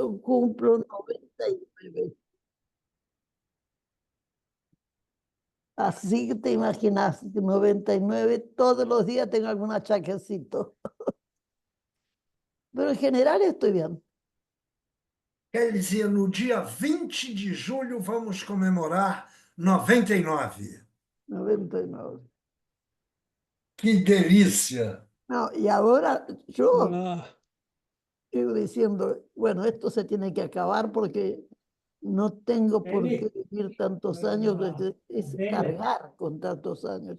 Yo cumplo 99. Así que te imaginas, 99, todos los días tengo algún achaquecito. Pero en general estoy bien. Quer dizer, no dia 20 de julho vamos comemorar 99. 99. Que delícia! No, y ahora yo Hola, sigo diciendo, bueno, esto se tiene que acabar porque no tengo por qué vivir tantos años, es cargar con tantos años.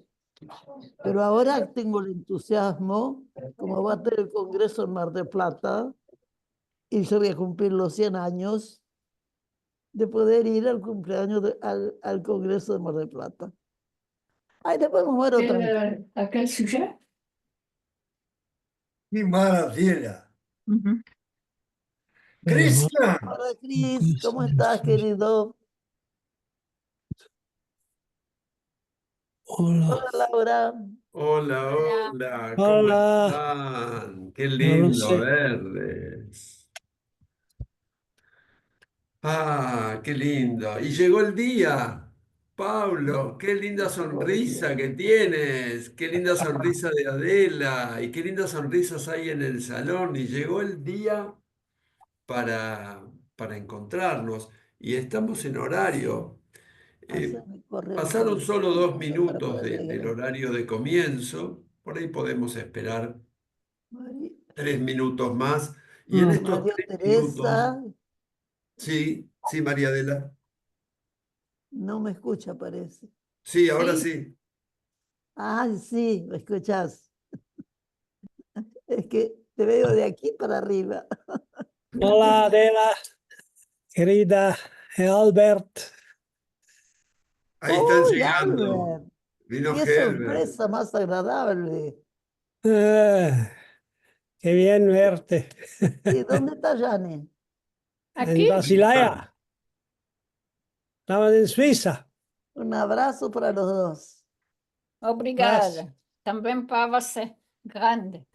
Pero ahora tengo el entusiasmo, como va a tener el Congreso en Mar del Plata, y yo voy a cumplir los 100 años de poder ir al cumpleaños al Congreso de Mar del Plata. Ahí después me muero tranquilo. ¿A quel sujet? Que maravilha! Ujú. Cristian, Hola Cris, ¿cómo estás, querido? hola, Hola Laura. Hola, hola, ¿cómo hola. están? Qué No lo lindo sé. verles. Ah, qué lindo. Y llegó el día. Pablo, qué linda sonrisa que tienes. Qué linda sonrisa de Adela. Y qué lindas sonrisas hay en el salón. Y llegó el día para, para encontrarnos. Y estamos en horario. Eh, Haceme correr un Pasaron poquito solo 2 minutos para poder del llegar. horario de comienzo. Por ahí podemos esperar Mari- 3 minutos más. Y en estos María 3 minutos, Teresa, sí, sí, María Adela. no me escucha, parece. Sí, ahora Sí, sí. Ah, sí, me escuchás. Es que te veo de aquí para arriba. Hola, Adela, querida Albert. Ahí están ¡Uy, llegando. Albert! Vino ¡Qué Herbert. sorpresa más agradable! Ah, qué bien verte. ¿Y dónde está Jane? En aqui? Ahí están. Basilea, estamos en Suiza. Un abrazo para los dos. Gracias. Obrigada. Também para você. Grande.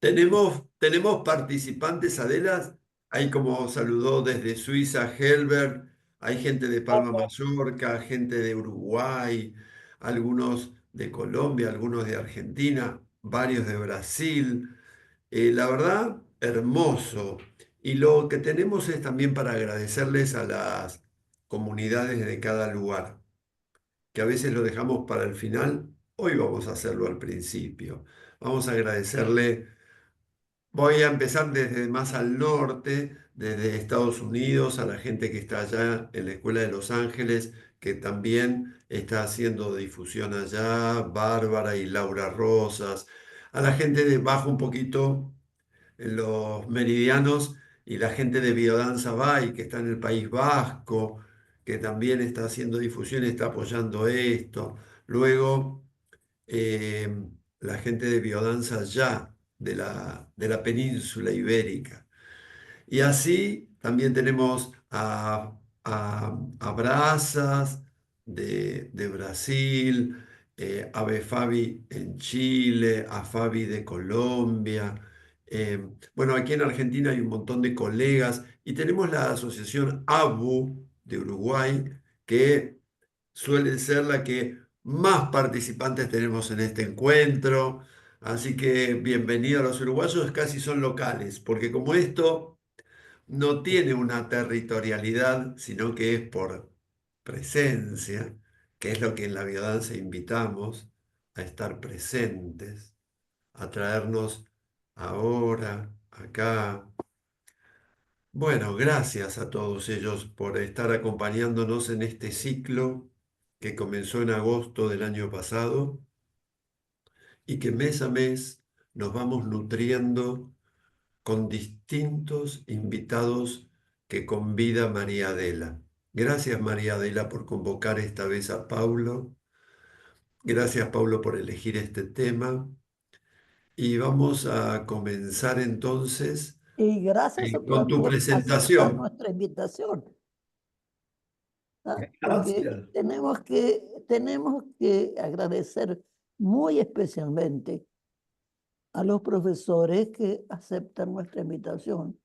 Tenemos participantes, Adelas. Hay como saludó desde Suiza Herbert. Hay gente de Palma Mallorca, gente de Uruguay, algunos de Colombia, algunos de Argentina, varios de Brasil. La verdad, hermoso. Y lo que tenemos es también para agradecerles a las comunidades de cada lugar, que a veces lo dejamos para el final. Hoy vamos a hacerlo al principio. Vamos a agradecerle. Voy a empezar desde más al norte, desde Estados Unidos, a la gente que está allá en la Escuela de Los Ángeles, que también está haciendo difusión allá, Bárbara y Laura Rosas, a la gente de bajo un poquito en los meridianos y la gente de Biodanza Bay, que está en el País Vasco, que también está haciendo difusión y está apoyando esto. Luego eh, la gente de Biodanza Ya, de la península ibérica. Y así también tenemos a Brazas de Brasil, a Fabi en Chile, a Fabi de Colombia. Bueno, aquí en Argentina hay un montón de colegas y tenemos la asociación ABU de Uruguay, que suele ser la que más participantes tenemos en este encuentro. Así que bienvenido a los uruguayos, casi son locales, porque como esto no tiene una territorialidad, sino que es por presencia, que es lo que en la biodanza invitamos a estar presentes, a traernos ahora, acá. Bueno, gracias a todos ellos por estar acompañándonos en este ciclo que comenzó en agosto del año pasado y que mes a mes nos vamos nutriendo con distintos invitados que convida María Adela. Gracias María Adela por convocar esta vez a Paulo. Gracias Paulo por elegir este tema. Y vamos a comenzar entonces Y gracias con tu por aceptar presentación. nuestra invitación, ¿ah? Porque Gracias. tenemos que agradecer muy especialmente a los profesores que aceptan nuestra invitación,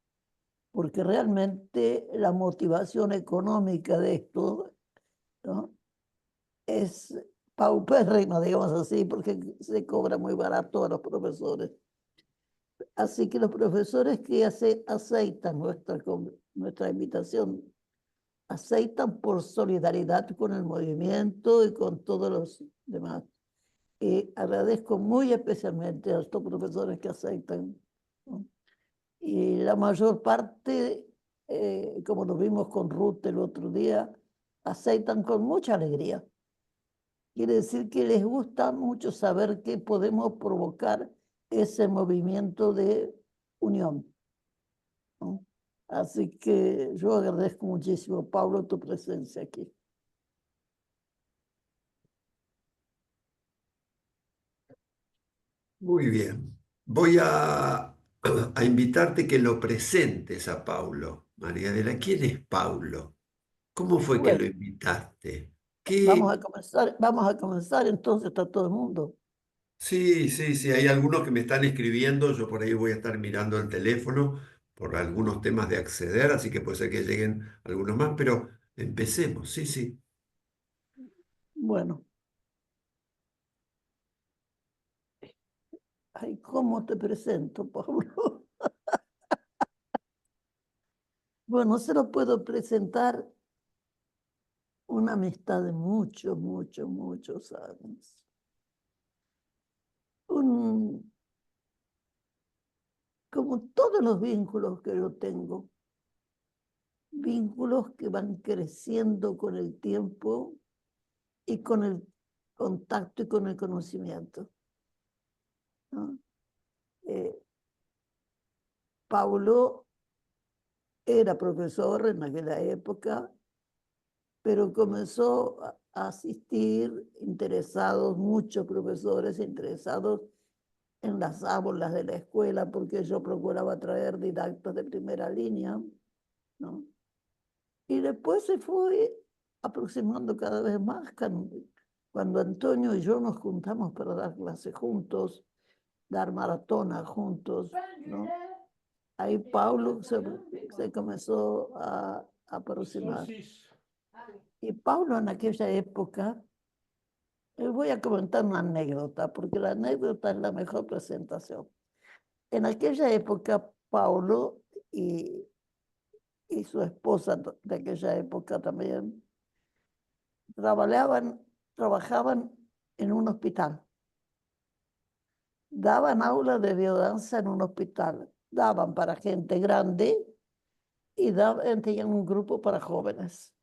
porque realmente la motivación económica de esto, ¿no?, es paupérrima, digamos así, porque se cobra muy barato a los profesores. Así que los profesores que aceitan nuestra invitación, aceitan por solidaridad con el movimiento y con todos los demás. Y agradezco muy especialmente a estos profesores que aceitan, ¿no? Y la mayor parte, como lo vimos con Ruth el otro día, aceitan con mucha alegría. Quiere decir que les gusta mucho saber que podemos provocar ese movimiento de unión, ¿no? Así que yo agradezco muchísimo, Pablo, tu presencia aquí. Muy bien. Voy a invitarte que lo presentes a Paulo. María Adela, ¿quién es Paulo? ¿Cómo fue que lo Bueno, invitaste? vamos a comenzar entonces a todo el mundo. Sí, sí, sí, hay algunos que me están escribiendo, yo por ahí voy a estar mirando el teléfono por algunos temas de acceder, así que puede ser que lleguen algunos más, pero empecemos, sí, sí. Bueno, ay, ¿cómo te presento, Pablo? Bueno, se lo puedo presentar una amistad de muchos, muchos, muchos años. Como todos los vínculos que yo tengo, vínculos que van creciendo con el tiempo y con el contacto y con el conocimiento, ¿no? Paulo era profesor en aquella época, pero comenzó a asistir interesados, muchos profesores interesados en las aulas de la escuela, porque yo procuraba traer didactas de primera línea, ¿no? Y después se fue aproximando cada vez más cuando Antonio y yo nos juntamos para dar clases juntos, dar maratonas juntos, ¿no? Ahí Paulo se comenzó a aproximar. Y Paulo en aquella época, les voy a comentar una anécdota, porque la anécdota es la mejor presentación. En aquella época, Paulo y su esposa de aquella época también trabajaban en un hospital. Daban aulas de biodanza en un hospital. Daban para gente grande y tenían un grupo para jóvenes.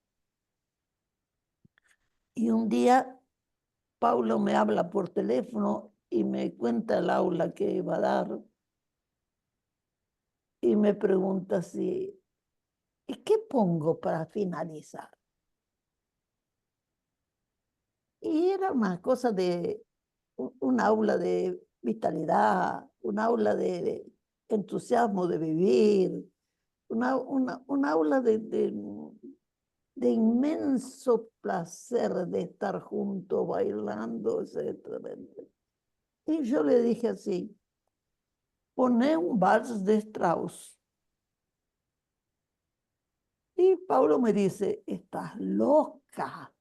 Y un día Paulo me habla por teléfono y me cuenta el aula que iba a dar y me pregunta si, ¿y qué pongo para finalizar? Y era una cosa de un aula de vitalidad, un aula de entusiasmo de vivir, un aula de inmenso placer de estar juntos, bailando, etc. Y yo le dije así, poné un vals de Strauss. Y Pablo me dice, estás loca.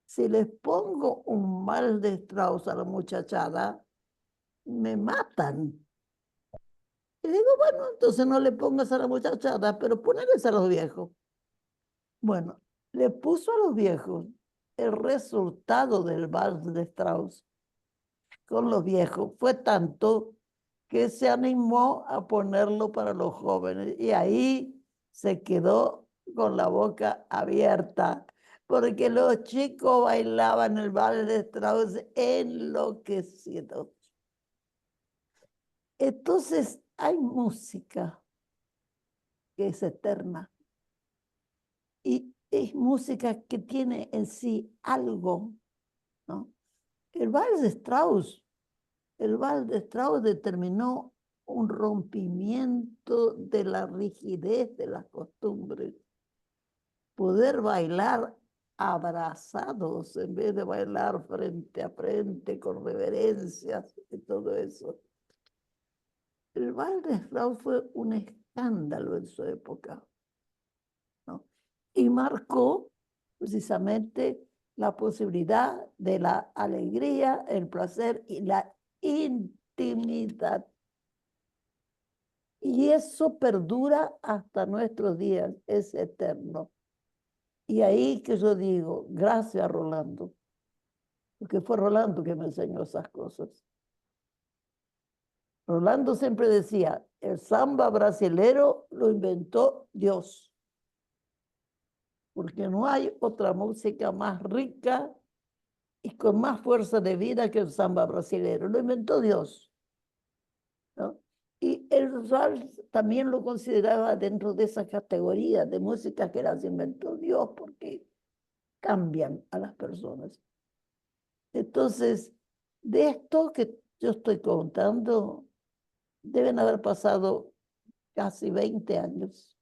Si les pongo un vals de Strauss a la muchachada, me matan. Y digo, bueno, entonces no le pongas a la muchachada, pero ponerles a los viejos. Bueno, le puso a los viejos el resultado del vals de Strauss con los viejos. Fue tanto que se animó a ponerlo para los jóvenes. Y ahí se quedó con la boca abierta, porque los chicos bailaban el vals de Strauss enloquecidos. Entonces hay música que es eterna y es música que tiene en sí algo, ¿no? El vals de Strauss determinó un rompimiento de la rigidez de las costumbres. Poder bailar abrazados en vez de bailar frente a frente con reverencias y todo eso. El vals de Strauss fue un escándalo en su época, ¿no? Y marcó precisamente la posibilidad de la alegría, el placer y la intimidad. Y eso perdura hasta nuestros días, es eterno. Y ahí que yo digo, gracias Rolando, porque fue Rolando que me enseñó esas cosas. Rolando siempre decía, el samba brasilero lo inventó Dios, porque no hay otra música más rica y con más fuerza de vida que el samba brasilero. Lo inventó Dios, ¿no? Y el vals también lo consideraba dentro de esa categoría de música que las inventó Dios, porque cambian a las personas. Entonces, de esto que yo estoy contando, deben haber pasado casi 20 años,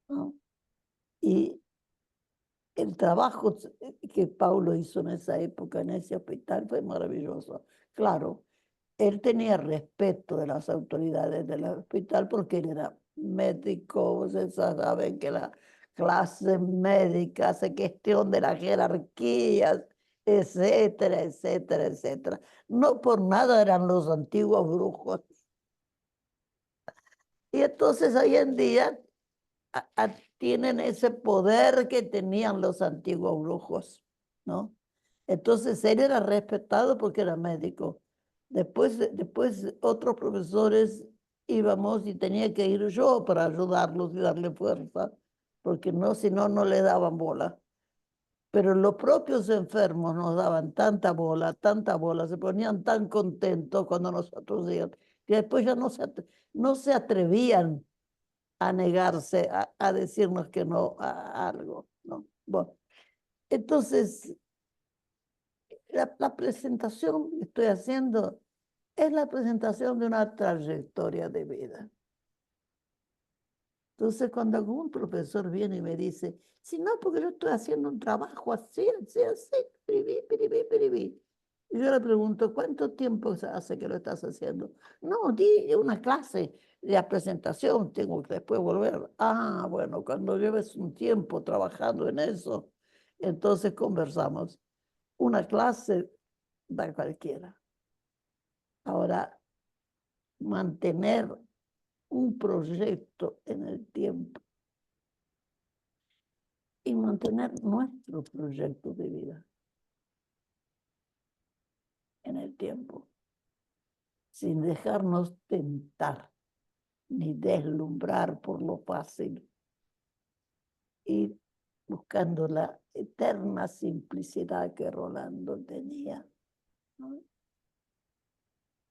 ¿no? Y el trabajo que Paulo hizo en esa época, en ese hospital, fue maravilloso. Claro, él tenía respeto de las autoridades del hospital porque él era médico. Ustedes saben que la clase médica hace cuestión de las jerarquías, etcétera, etcétera, etcétera. No por nada eran los antiguos brujos. Y entonces hoy en día tienen ese poder que tenían los antiguos brujos, ¿no? Entonces él era respetado porque era médico. Después otros profesores íbamos y tenía que ir yo para ayudarlos y darle fuerza, porque no, si no, no le daban bola. Pero los propios enfermos nos daban tanta bola, se ponían tan contentos cuando nosotros íbamos, que después ya no se atrevían a negarse a decirnos que no a algo, ¿no? Bueno, entonces, la presentación que estoy haciendo es la presentación de una trayectoria de vida. Entonces, cuando algún profesor viene y me dice, si no, porque yo estoy haciendo un trabajo así, piribí. Y yo le pregunto, ¿cuánto tiempo hace que lo estás haciendo? No, di una clase de presentación, tengo que después volver. Ah, bueno, cuando lleves un tiempo trabajando en eso, entonces conversamos. Una clase da cualquiera. Ahora, mantener un proyecto en el tiempo y mantener nuestro proyecto de vida en el tiempo, sin dejarnos tentar ni deslumbrar por lo fácil, y buscando la eterna simplicidad que Rolando tenía, ¿no?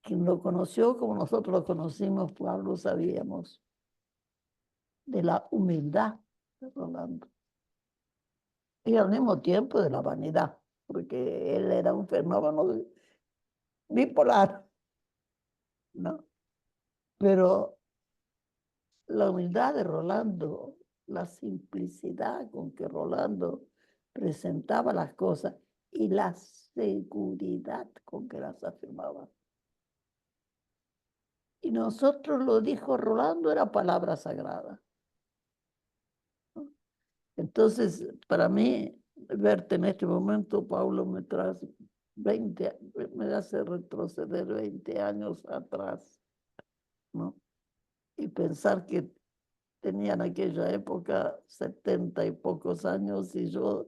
Quien lo conoció como nosotros lo conocimos, Pablo, sabíamos de la humildad de Rolando y al mismo tiempo de la vanidad, porque él era un fenómeno bipolar, ¿no? Pero la humildad de Rolando, la simplicidad con que Rolando presentaba las cosas y la seguridad con que las afirmaba. Y nosotros, lo dijo Rolando, era palabra sagrada, ¿no? Entonces, para mí, verte en este momento, Pablo, me hace retroceder 20 años atrás, ¿no? Y pensar que tenía en aquella época 70 y pocos años y yo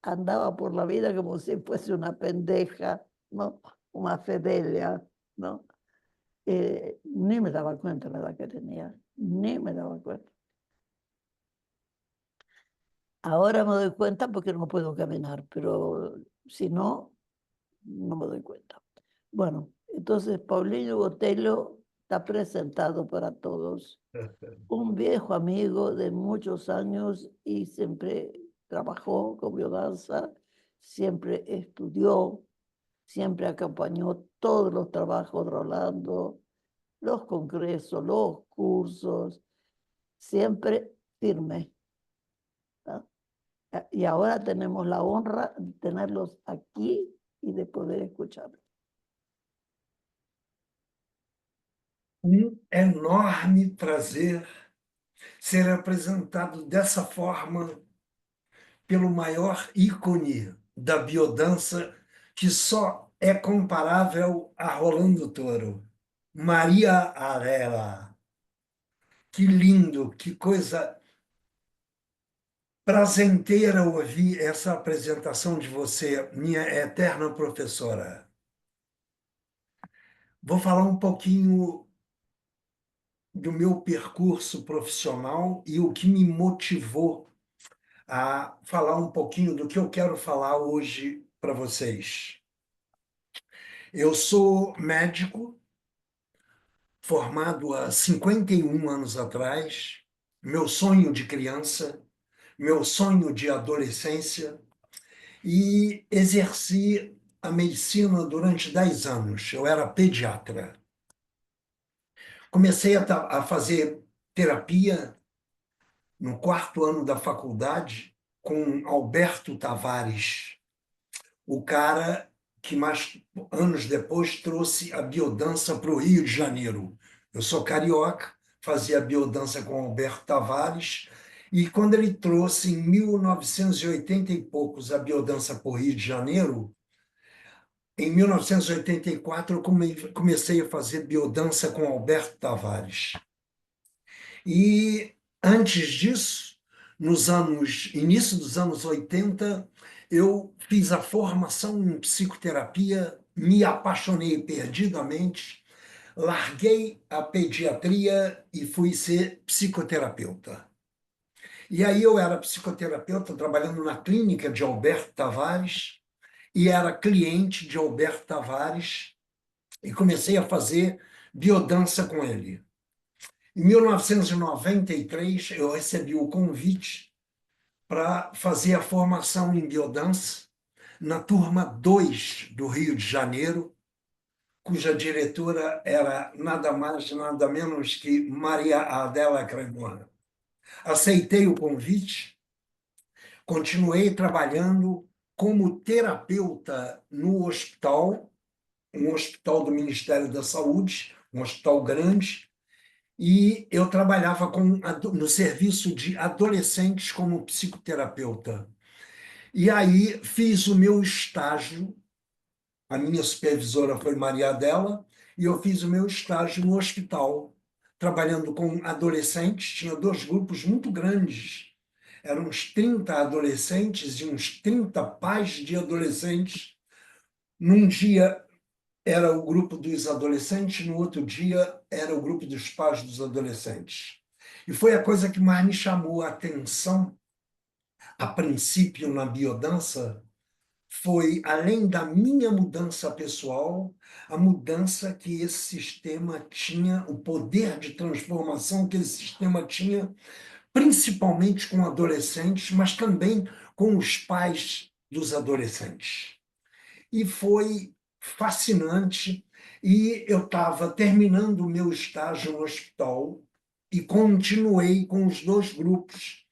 andaba por la vida como si fuese una pendeja, ¿no? Una fedelia, ¿no? Ni me daba cuenta de la edad que tenía, ni me daba cuenta. Ahora me doy cuenta porque no puedo caminar, pero si no, no me doy cuenta. Bueno, entonces Paulinho Botelho está presentado para todos. Un viejo amigo de muchos años y siempre trabajó con biodanza, siempre estudió, siempre acompañó todos los trabajos de Rolando, los congresos, los cursos, siempre firme, ¿no? Y ahora tenemos la honra de tenerlos aquí y de poder escucharlos. Um enorme prazer ser apresentado dessa forma pelo maior ícone da biodança, que só é comparável a Rolando Toro, Maria Arella. Que lindo, que coisa prazenteira ouvir essa apresentação de você, minha eterna professora. Vou falar um pouquinho do meu percurso profissional e o que me motivou a falar um pouquinho do que eu quero falar hoje para vocês. Eu sou médico, formado há 51 anos atrás, meu sonho de criança, meu sonho de adolescência, e exerci a medicina durante 10 anos. Eu era pediatra. Comecei a fazer terapia no 4º ano da faculdade com Alberto Tavares, o cara que mais anos depois trouxe a biodança para o Rio de Janeiro. Eu sou carioca, fazia biodança com Alberto Tavares, e quando ele trouxe, em 1980 e poucos, a biodança para o Rio de Janeiro, em 1984 eu comecei a fazer biodança com Alberto Tavares. E antes disso, início dos anos 80, eu fiz a formação em psicoterapia, me apaixonei perdidamente, larguei a pediatria e fui ser psicoterapeuta. E aí eu era psicoterapeuta trabalhando na clínica de Alberto Tavares e era cliente de Alberto Tavares e comecei a fazer biodança com ele. Em 1993, eu recebi o convite para fazer a formação em biodança na turma 2 do Rio de Janeiro, cuja diretora era nada mais, nada menos que Maria Adela Cremona. Aceitei o convite, continuei trabalhando como terapeuta no hospital, um hospital do Ministério da Saúde, um hospital grande, e eu trabalhava no serviço de adolescentes como psicoterapeuta. E aí fiz o meu estágio, a minha supervisora foi Maria Adela, e eu fiz o meu estágio no hospital, trabalhando com adolescentes. Tinha 2 grupos muito grandes, eram uns 30 adolescentes e uns 30 pais de adolescentes. Num dia era o grupo dos adolescentes, no outro dia era o grupo dos pais dos adolescentes. E foi a coisa que mais me chamou a atenção, a princípio, na biodança, foi, além da minha mudança pessoal, a mudança que esse sistema tinha, o poder de transformação que esse sistema tinha, principalmente com adolescentes, mas também com os pais dos adolescentes. E foi fascinante, e eu estava terminando o meu estágio no hospital e continuei com os 2 grupos.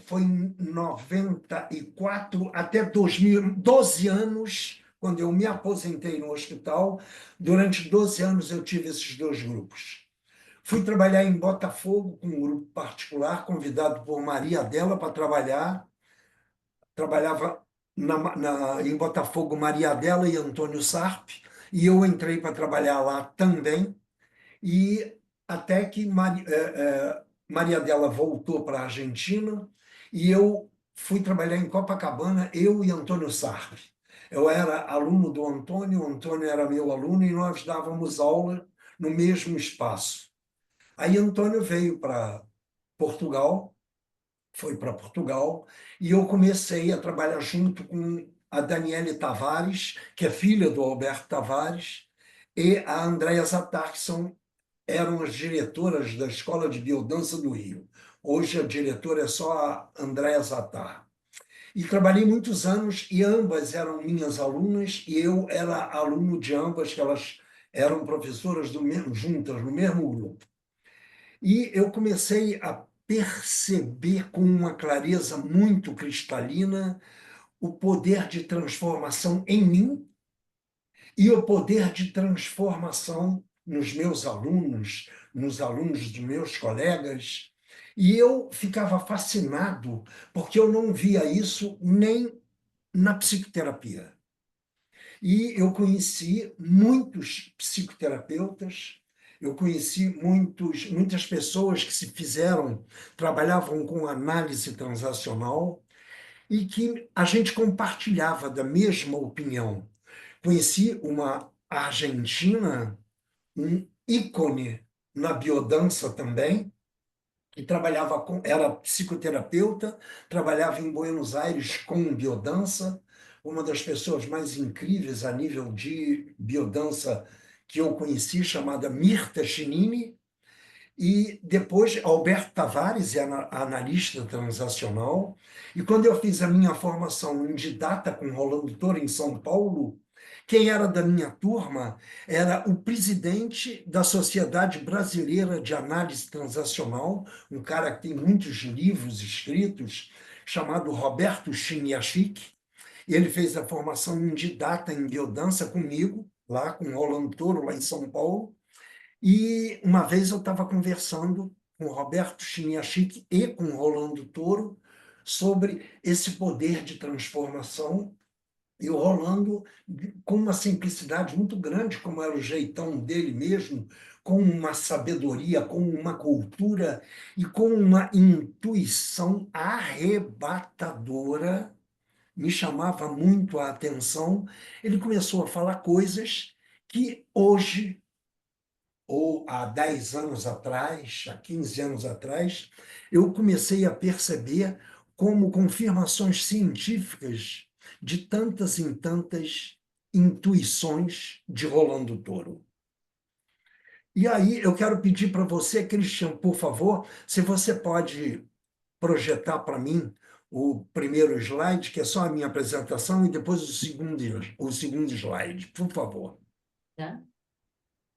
Foi em 94 até 2000, 12 anos, quando eu me aposentei no hospital. Durante 12 anos eu tive esses 2 grupos. Fui trabalhar em Botafogo com um grupo particular, convidado por Maria Adela para trabalhar. Trabalhava em Botafogo Maria Adela e Antônio Sarp, e eu entrei para trabalhar lá também, e até que Maria Adela voltou para a Argentina, e eu fui trabalhar em Copacabana, eu e Antônio Sarp. Eu era aluno do Antônio, o Antônio era meu aluno, e nós dávamos aula no mesmo espaço. Aí Antônio veio para Portugal, foi para Portugal, e eu comecei a trabalhar junto com a Daniele Tavares, que é filha do Alberto Tavares, e a Andréa Zatar, que eram as diretoras da Escola de Biodança do Rio. Hoje a diretora é só a Andréa Zatar. E trabalhei muitos anos, e ambas eram minhas alunas, e eu era aluno de ambas, que elas eram professoras juntas, no mesmo grupo. E eu comecei a perceber com uma clareza muito cristalina o poder de transformação em mim e o poder de transformação nos meus alunos, nos alunos dos meus colegas, e eu ficava fascinado, porque eu não via isso nem na psicoterapia. E eu conheci muitos psicoterapeutas, eu conheci muitas pessoas que se trabalhavam com análise transacional e que a gente compartilhava da mesma opinião. Conheci uma argentina, um ícone na biodança também, que era psicoterapeuta, trabalhava em Buenos Aires com biodança, uma das pessoas mais incríveis a nível de biodança que eu conheci, chamada Mirta Chinini, e depois Alberto Tavares, analista transacional, e quando eu fiz a minha formação em didata com Rolando Toro em São Paulo, quem era da minha turma era o presidente da Sociedade Brasileira de Análise Transacional, um cara que tem muitos livros escritos, chamado Roberto Chiniachik. Ele fez a formação em didata em biodança comigo, lá com Rolando Toro, lá em São Paulo. E uma vez eu estava conversando com o Roberto Chiniachik e com o Rolando Toro sobre esse poder de transformação, e o Rolando, com uma simplicidade muito grande, como era o jeitão dele mesmo, com uma sabedoria, com uma cultura e com uma intuição arrebatadora, me chamava muito a atenção. Ele começou a falar coisas que hoje, ou há 10 anos atrás, há 15 anos atrás, eu comecei a perceber como confirmações científicas de tantas e tantas intuições de Rolando Toro. E aí eu quero pedir para você, Christian, por favor, se você pode projetar para mim o primeiro slide, que é só a minha apresentação, e depois o segundo slide, por favor. Tá?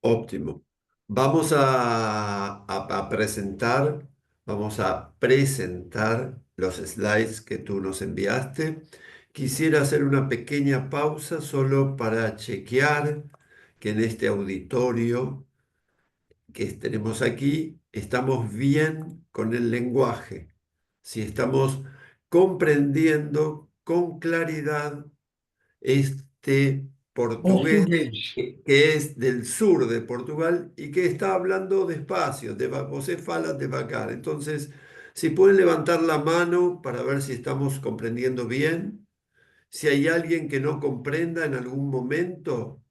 Óptimo. Vamos vamos a presentar los slides que tú nos enviaste. Quisiera hacer una pequeña pausa solo para chequear que en este auditorio que tenemos aquí estamos bien con el lenguaje, si estamos comprendiendo con claridad este portugués Português. que es del sur de Portugal y que está hablando despacio, você fala devagar. Entonces, si pueden levantar la mano para ver si estamos comprendiendo bien, si hay alguien que no comprenda en algún momento,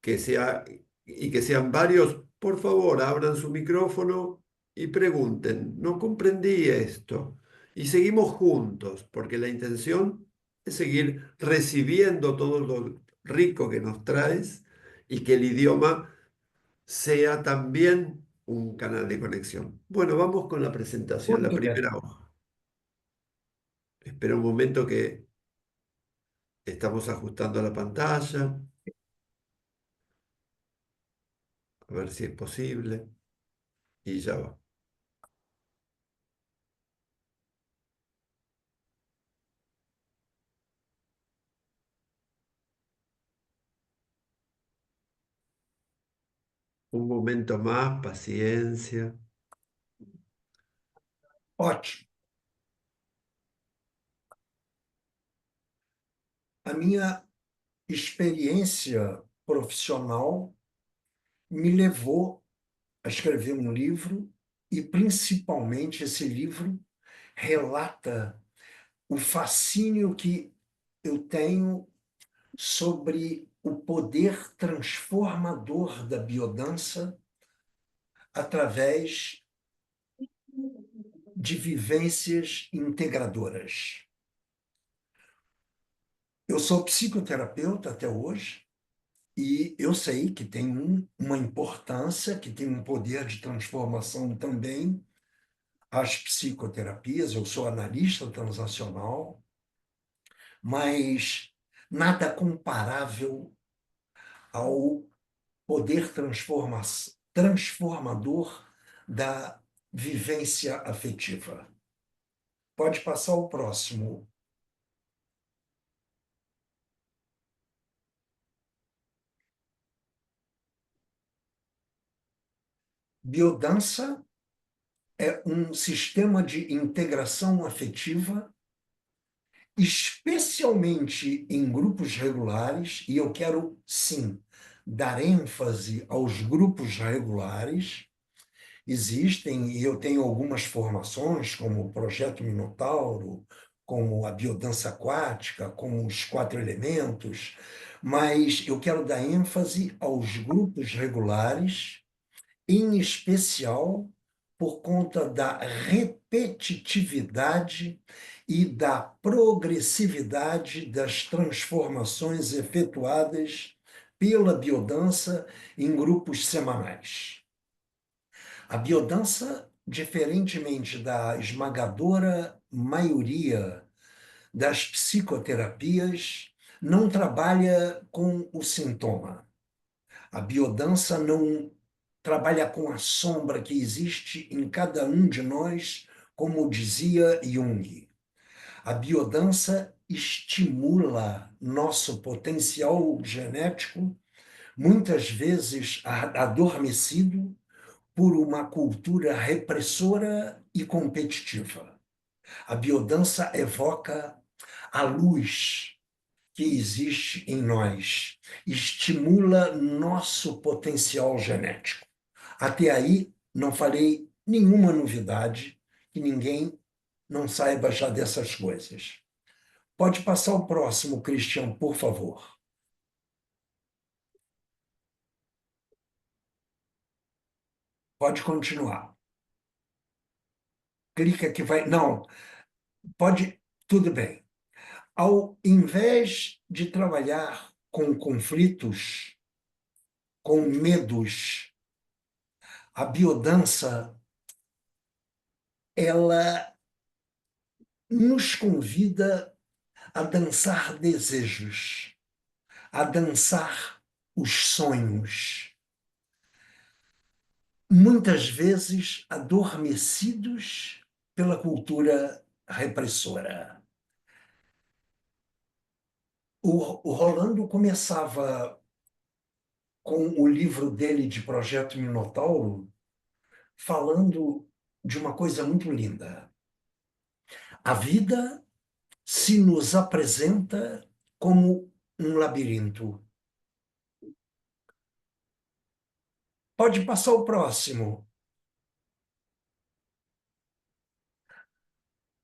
y que sean varios, por favor, abran su micrófono y pregunten, no comprendí esto. Y seguimos juntos, porque la intención es seguir recibiendo todo lo rico que nos traes y que el idioma sea también un canal de conexión. Bueno, vamos con la presentación, la Muito bem. primera hoja. Espera un momento que estamos ajustando la pantalla. A ver si es posible. Y ya va. Un momento más, paciencia. Ótimo. A minha experiência profissional me levou a escrever um livro e, principalmente, esse livro relata o fascínio que eu tenho sobre o poder transformador da biodança através de vivências integradoras. Eu sou psicoterapeuta até hoje e eu sei que tem uma importância, que tem um poder de transformação também as psicoterapias. Eu sou analista transacional, mas nada comparável ao poder transformador da vivência afetiva. Pode passar o próximo. Biodança é um sistema de integração afetiva, especialmente em grupos regulares, e eu quero, sim, dar ênfase aos grupos regulares. Existem, e eu tenho algumas formações, como o Projeto Minotauro, como a biodança aquática, como os 4 elementos, mas eu quero dar ênfase aos grupos regulares, em especial por conta da repetitividade e da progressividade das transformações efetuadas pela biodança em grupos semanais. A biodança, diferentemente da esmagadora maioria das psicoterapias, não trabalha com o sintoma. A biodança não trabalha com a sombra que existe em cada um de nós, como dizia Jung. A biodança estimula nosso potencial genético, muitas vezes adormecido, por uma cultura repressora e competitiva. A biodança evoca a luz que existe em nós, estimula nosso potencial genético. Até aí, não falei nenhuma novidade, que ninguém não saiba já dessas coisas. Pode passar o próximo, Christian, por favor. Pode continuar. Clica que vai... Não, pode... Tudo bem. Ao invés de trabalhar com conflitos, com medos, a biodança, ela nos convida a dançar desejos, a dançar os sonhos, muitas vezes adormecidos pela cultura repressora. O Rolando começava com o livro dele de Projeto Minotauro, falando de uma coisa muito linda. A vida se nos apresenta como um labirinto. Pode passar o próximo.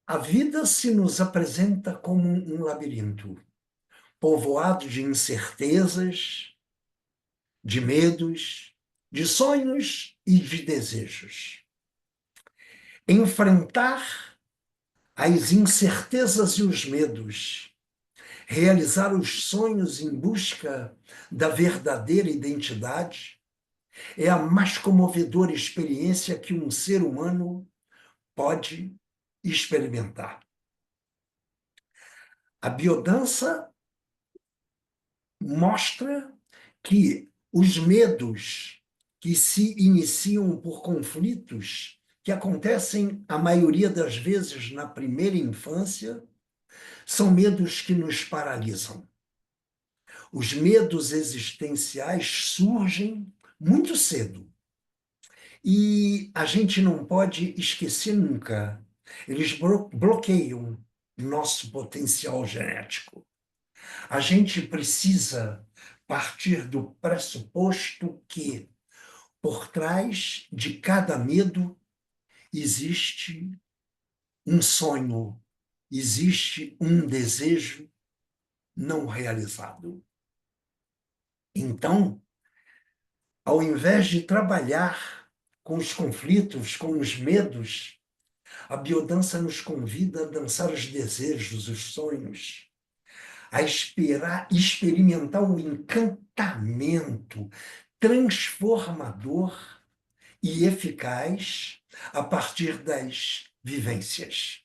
A vida se nos apresenta como um labirinto, povoado de incertezas, de medos, de sonhos e de desejos. Enfrentar as incertezas e os medos, realizar os sonhos em busca da verdadeira identidade, é a mais comovedora experiência que um ser humano pode experimentar. A biodança mostra que os medos que se iniciam por conflitos, que acontecem a maioria das vezes na primeira infância, são medos que nos paralisam. Os medos existenciais surgem muito cedo. E a gente não pode esquecer nunca. Eles bloqueiam nosso potencial genético. A gente precisa partir do pressuposto que, por trás de cada medo, existe um sonho, existe um desejo não realizado. Então, ao invés de trabalhar com os conflitos, com os medos, a biodança nos convida a dançar os desejos, os sonhos, a experimentar o encantamento transformador e eficaz a partir das vivências.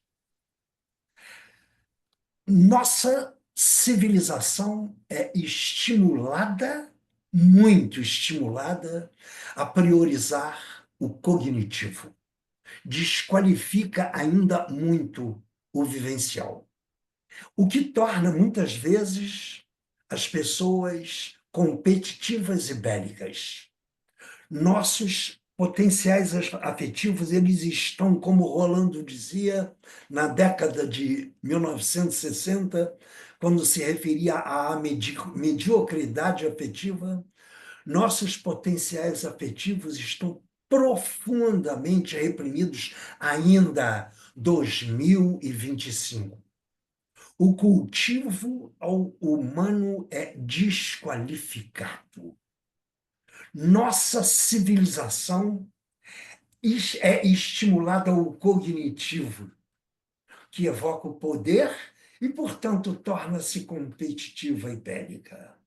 Nossa civilização é estimulada, muito estimulada, a priorizar o cognitivo. Desqualifica ainda muito o vivencial. O que torna, muitas vezes, as pessoas competitivas e bélicas. Nossos potenciais afetivos, eles estão, como Rolando dizia, na década de 1960, quando se referia à mediocridade afetiva, nossos potenciais afetivos estão profundamente reprimidos ainda 2025. O cultivo ao humano é desqualificado. Nossa civilização é estimulada ao cognitivo, que evoca o poder e, portanto, torna-se competitiva e bélica.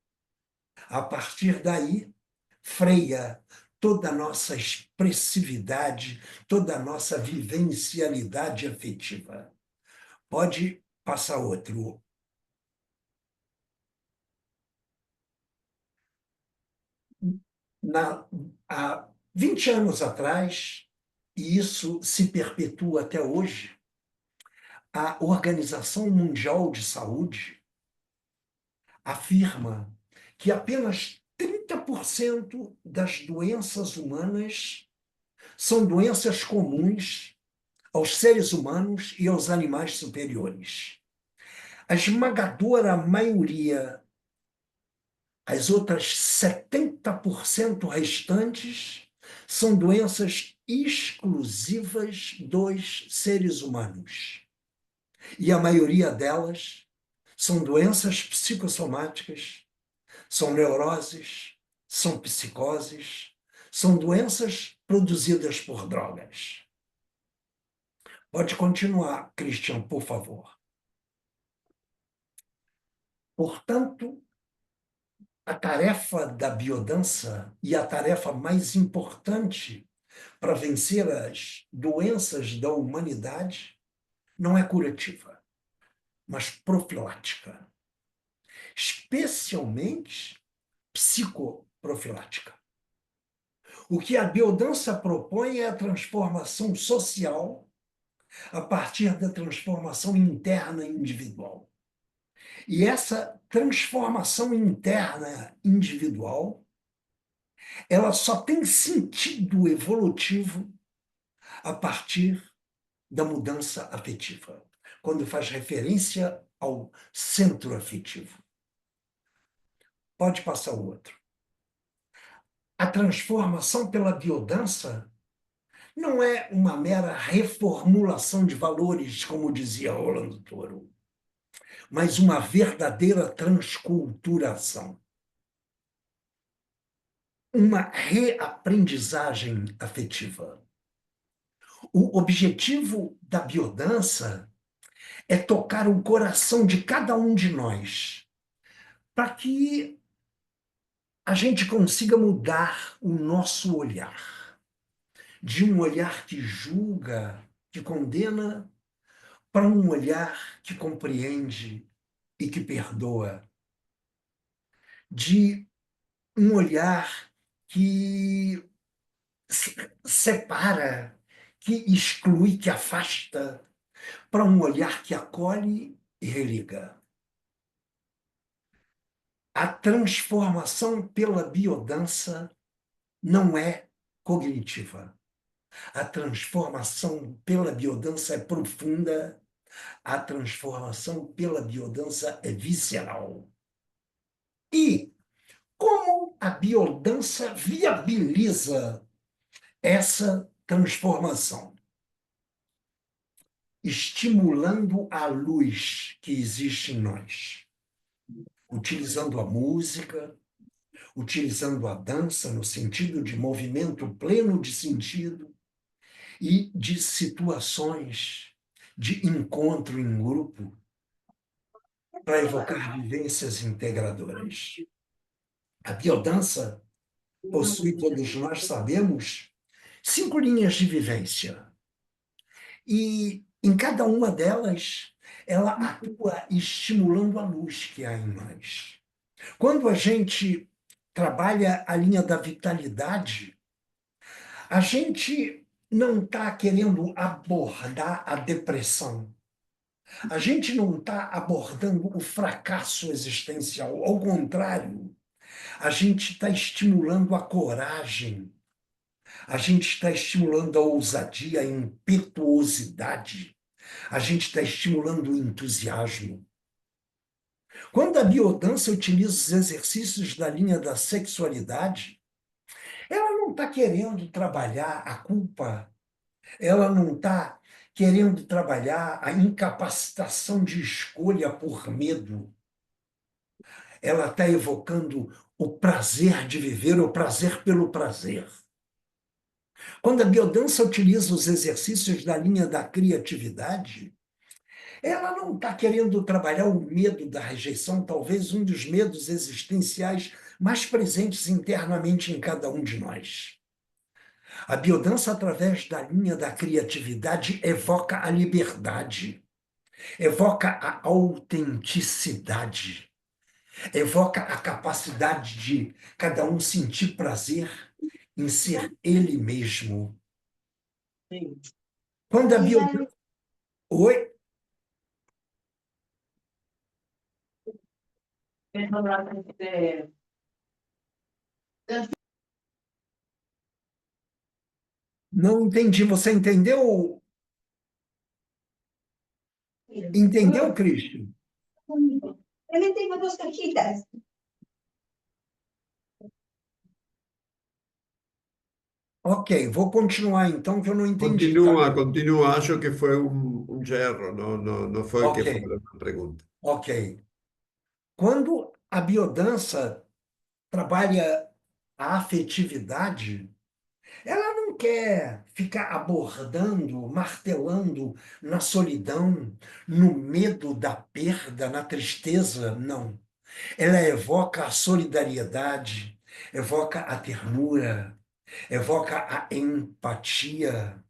A partir daí, freia toda a nossa expressividade, toda a nossa vivencialidade afetiva. Pode passar outro. Há 20 anos atrás, e isso se perpetua até hoje, a Organização Mundial de Saúde afirma que apenas 30% das doenças humanas são doenças comuns aos seres humanos e aos animais superiores. A esmagadora maioria, as outras 70% restantes, são doenças exclusivas dos seres humanos. E a maioria delas são doenças psicossomáticas, são neuroses, são psicoses, são doenças produzidas por drogas. Pode continuar, Christian, por favor. Portanto, a tarefa da biodança e a tarefa mais importante para vencer as doenças da humanidade não é curativa, mas profilática, especialmente psicoprofilática. O que a biodança propõe é a transformação social a partir da transformação interna individual. E essa transformação interna individual, ela só tem sentido evolutivo a partir da mudança afetiva, quando faz referência ao centro afetivo. Pode passar o outro. A transformação pela biodança não é uma mera reformulação de valores, como dizia Rolando Toro, mas uma verdadeira transculturação. Uma reaprendizagem afetiva. O objetivo da biodança é tocar o coração de cada um de nós, para que a gente consiga mudar o nosso olhar, de um olhar que julga, que condena, para um olhar que compreende e que perdoa, de um olhar que separa, que exclui, que afasta, para um olhar que acolhe e religa. A transformação pela biodança não é cognitiva. A transformação pela biodança é profunda. A transformação pela biodança é visceral. E como a biodança viabiliza essa transformação? Estimulando a luz que existe em nós, utilizando a música, utilizando a dança no sentido de movimento pleno de sentido e de situações de encontro em grupo para evocar vivências integradoras. A biodança possui, todos nós sabemos, 5 linhas de vivência. E em cada uma delas, ela atua estimulando a luz que há em nós. Quando a gente trabalha a linha da vitalidade, a gente não está querendo abordar a depressão. A gente não está abordando o fracasso existencial. Ao contrário, a gente está estimulando a coragem, A gente está estimulando a ousadia, a impetuosidade. A gente está estimulando o entusiasmo. Quando a biodança utiliza os exercícios da linha da sexualidade, ela não está querendo trabalhar a culpa, ela não está querendo trabalhar a incapacitação de escolha por medo. Ela está evocando o prazer de viver, o prazer pelo prazer. Quando a biodança utiliza os exercícios da linha da criatividade, ela não está querendo trabalhar o medo da rejeição, talvez um dos medos existenciais mais presentes internamente em cada um de nós. A biodança, através da linha da criatividade, evoca a liberdade, evoca a autenticidade, evoca a capacidade de cada um sentir prazer em ser ele mesmo. Quando a biodança... Oi? Não entendi. Você entendeu? Entendeu, Cristian? Também tengo dos cajitas. Ok, vou continuar então, que eu não entendi. Continúa, continúa. Acho que fue un yerro, no fue que Ok. fue una pregunta. Ok. Quando a biodança trabalha a afetividade, ela não quer ficar abordando, martelando na solidão, no medo da perda, na tristeza, não. Ela evoca a solidariedade, evoca a ternura, evoca a empatia,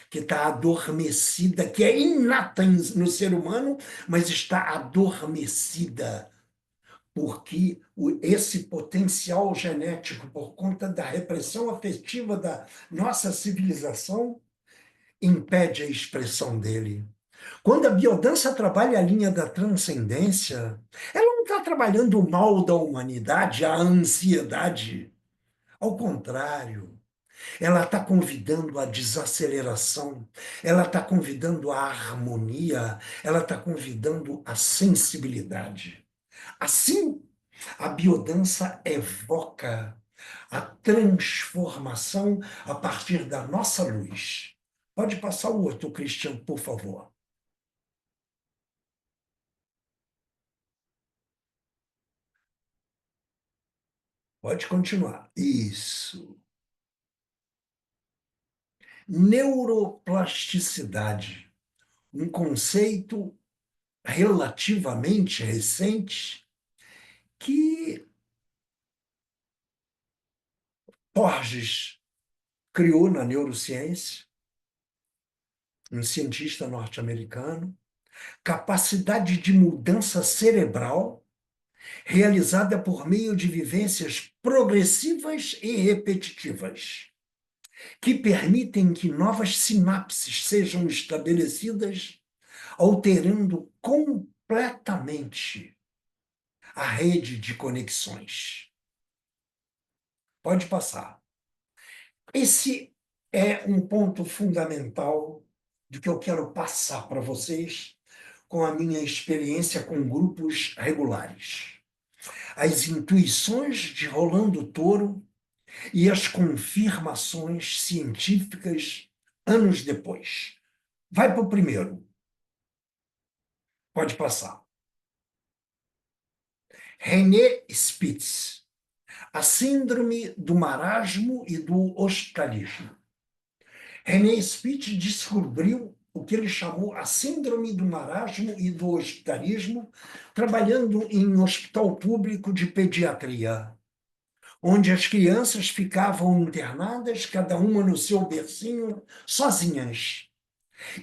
que está adormecida, que é inata no ser humano, mas está adormecida, porque esse potencial genético, por conta da repressão afetiva da nossa civilização, impede a expressão dele. Quando a biodança trabalha a linha da transcendência, ela não está trabalhando o mal da humanidade, a ansiedade. Ao contrário, ela está convidando a desaceleração, ela está convidando a harmonia, ela está convidando a sensibilidade. Assim, a biodança evoca a transformação a partir da nossa luz. Pode passar o outro, Cristiano, por favor. Pode continuar. Isso. Neuroplasticidade, um conceito relativamente recente que Porges criou na neurociência, um cientista norte-americano, capacidade de mudança cerebral realizada por meio de vivências progressivas e repetitivas, que permitem que novas sinapses sejam estabelecidas, alterando completamente a rede de conexões. Pode passar. Esse é um ponto fundamental do que eu quero passar para vocês com a minha experiência com grupos regulares. As intuições de Rolando Toro e as confirmações científicas anos depois. Vai para o primeiro. Pode passar. René Spitz, a síndrome do marasmo e do hospitalismo. René Spitz descobriu o que ele chamou a síndrome do marasmo e do hospitalismo, trabalhando em um hospital público de pediatria, onde as crianças ficavam internadas, cada uma no seu bercinho, sozinhas.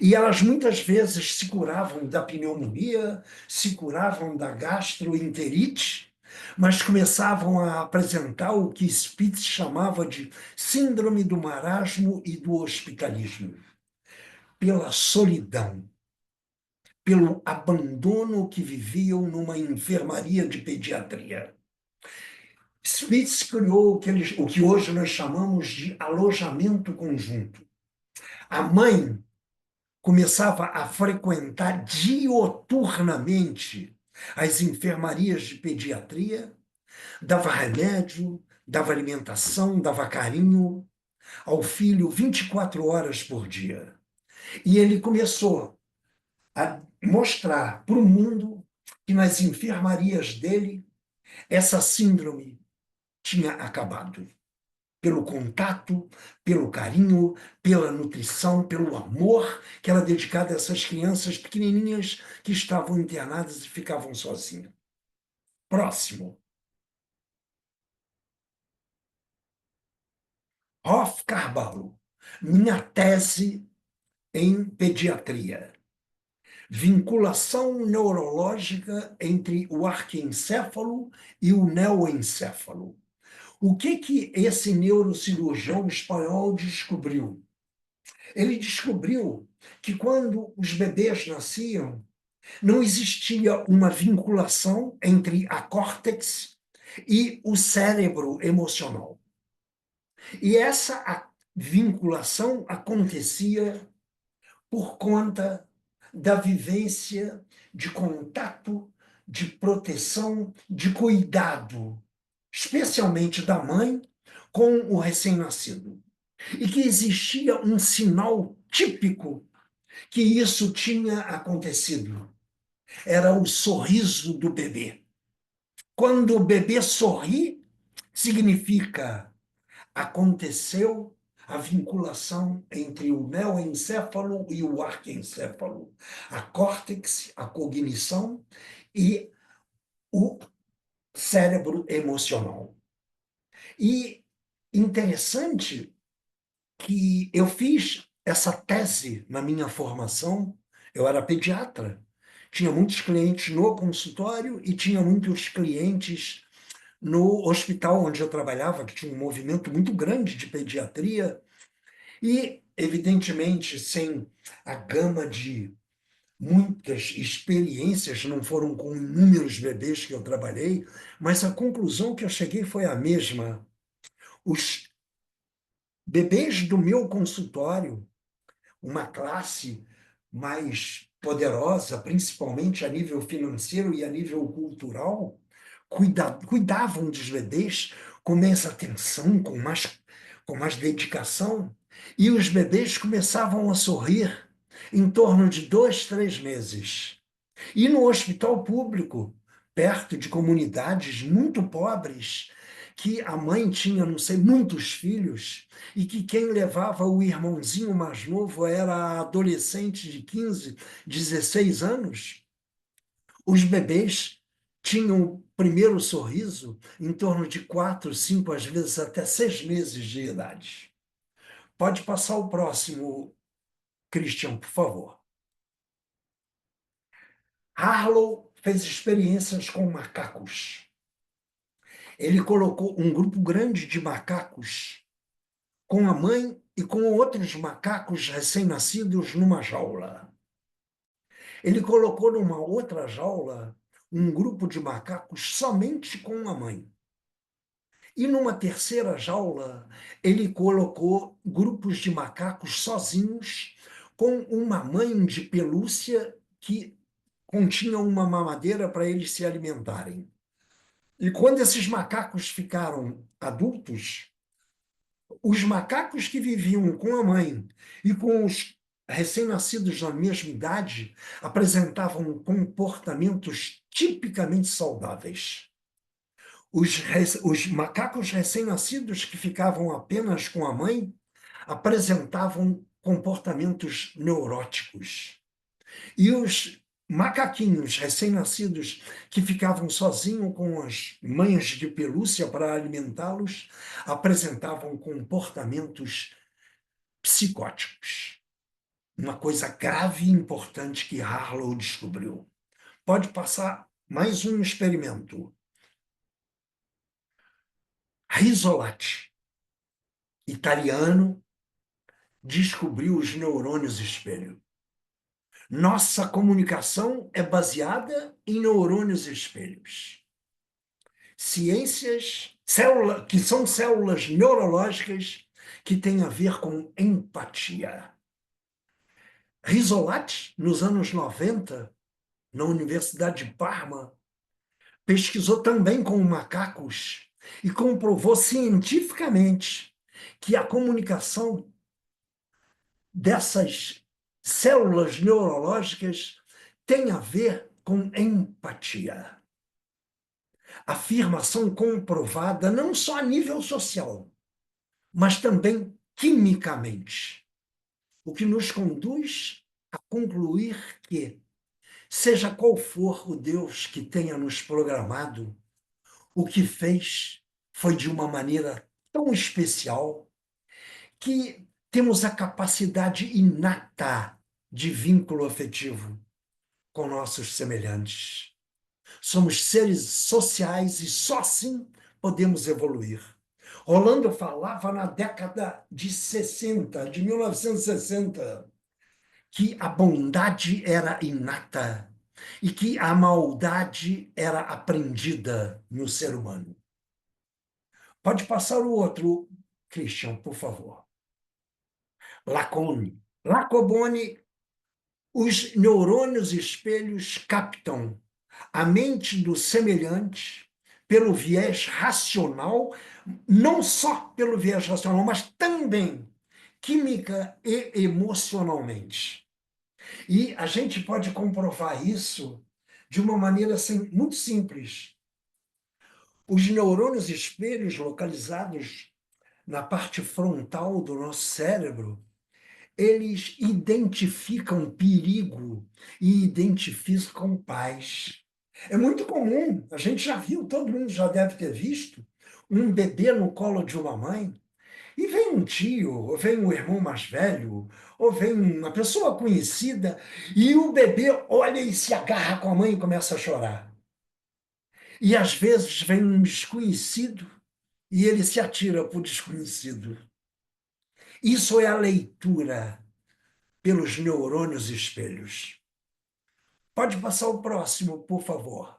E elas muitas vezes se curavam da pneumonia, se curavam da gastroenterite, mas começavam a apresentar o que Spitz chamava de síndrome do marasmo e do hospitalismo. Pela solidão, pelo abandono que viviam numa enfermaria de pediatria. Spitz criou o que hoje nós chamamos de alojamento conjunto. A mãe começava a frequentar dioturnamente as enfermarias de pediatria, dava remédio, dava alimentação, dava carinho ao filho 24 horas por dia. E ele começou a mostrar para o mundo que nas enfermarias dele essa síndrome tinha acabado. Pelo contato, pelo carinho, pela nutrição, pelo amor que era dedicado a essas crianças pequenininhas que estavam internadas e ficavam sozinhas. Próximo. Hoff Carvalho, minha tese em pediatria. Vinculação neurológica entre o arquiencéfalo e o neoencéfalo. O que esse neurocirurgião espanhol descobriu? Ele descobriu que quando os bebês nasciam, não existia uma vinculação entre a córtex e o cérebro emocional. E essa vinculação acontecia por conta da vivência de contato, de proteção, de cuidado, especialmente da mãe com o recém-nascido. E que existia um sinal típico que isso tinha acontecido. Era o sorriso do bebê. Quando o bebê sorri, significa aconteceu a vinculação entre o neoencéfalo e o arquencéfalo, a córtex, a cognição e o cérebro emocional. E interessante que eu fiz essa tese na minha formação, eu era pediatra, tinha muitos clientes no consultório e tinha muitos clientes no hospital onde eu trabalhava, que tinha um movimento muito grande de pediatria, e, evidentemente, sem a gama de muitas experiências, não foram com inúmeros bebês que eu trabalhei, mas a conclusão que eu cheguei foi a mesma. Os bebês do meu consultório, uma classe mais poderosa, principalmente a nível financeiro e a nível cultural, cuidavam dos bebês com mais atenção, com mais dedicação, e os bebês começavam a sorrir em torno de 2, 3 meses. E no hospital público, perto de comunidades muito pobres, que a mãe tinha, não sei, muitos filhos, e que quem levava o irmãozinho mais novo era adolescente de 15, 16 anos, os bebês tinham o primeiro sorriso em torno de 4, 5, às vezes até 6 meses de idade. Pode passar o próximo, Christian, por favor. Harlow fez experiências com macacos. Ele colocou um grupo grande de macacos com a mãe e com outros macacos recém-nascidos numa jaula. Ele colocou numa outra jaula um grupo de macacos somente com a mãe. E numa terceira jaula, ele colocou grupos de macacos sozinhos com uma mãe de pelúcia que continha uma mamadeira para eles se alimentarem. E quando esses macacos ficaram adultos, os macacos que viviam com a mãe e com os recém-nascidos na mesma idade apresentavam comportamentos tipicamente saudáveis. Os macacos recém-nascidos que ficavam apenas com a mãe apresentavam comportamentos neuróticos. E os macaquinhos recém-nascidos que ficavam sozinhos com as mães de pelúcia para alimentá-los apresentavam comportamentos psicóticos. Uma coisa grave e importante que Harlow descobriu. Pode passar mais um experimento. Rizzolatti, italiano, descobriu os neurônios espelho. Nossa comunicação é baseada em neurônios espelhos. Ciências que são células neurológicas que têm a ver com empatia. Rizzolatti, nos anos 90, na Universidade de Parma, pesquisou também com macacos e comprovou cientificamente que a comunicação dessas células neurológicas tem a ver com empatia. Afirmação comprovada não só a nível social, mas também quimicamente. O que nos conduz a concluir que, seja qual for o Deus que tenha nos programado, o que fez foi de uma maneira tão especial que temos a capacidade inata de vínculo afetivo com nossos semelhantes. Somos seres sociais e só assim podemos evoluir. Rolando falava na década de 60, de 1960, que a bondade era inata e que a maldade era aprendida no ser humano. Pode passar o outro, Christian, por favor. Lacoboni, os neurônios espelhos captam a mente do semelhante pelo viés racional, não só pelo viés racional, mas também química e emocionalmente. E a gente pode comprovar isso de uma maneira assim, muito simples. Os neurônios espelhos localizados na parte frontal do nosso cérebro, eles identificam perigo e identificam paz. É muito comum, a gente já viu, todo mundo já deve ter visto, um bebê no colo de uma mãe, e vem um tio, ou vem um irmão mais velho, ou vem uma pessoa conhecida, e o bebê olha e se agarra com a mãe e começa a chorar. E às vezes vem um desconhecido e ele se atira para o desconhecido. Isso é a leitura pelos neurônios espelhos. Pode passar o próximo, por favor.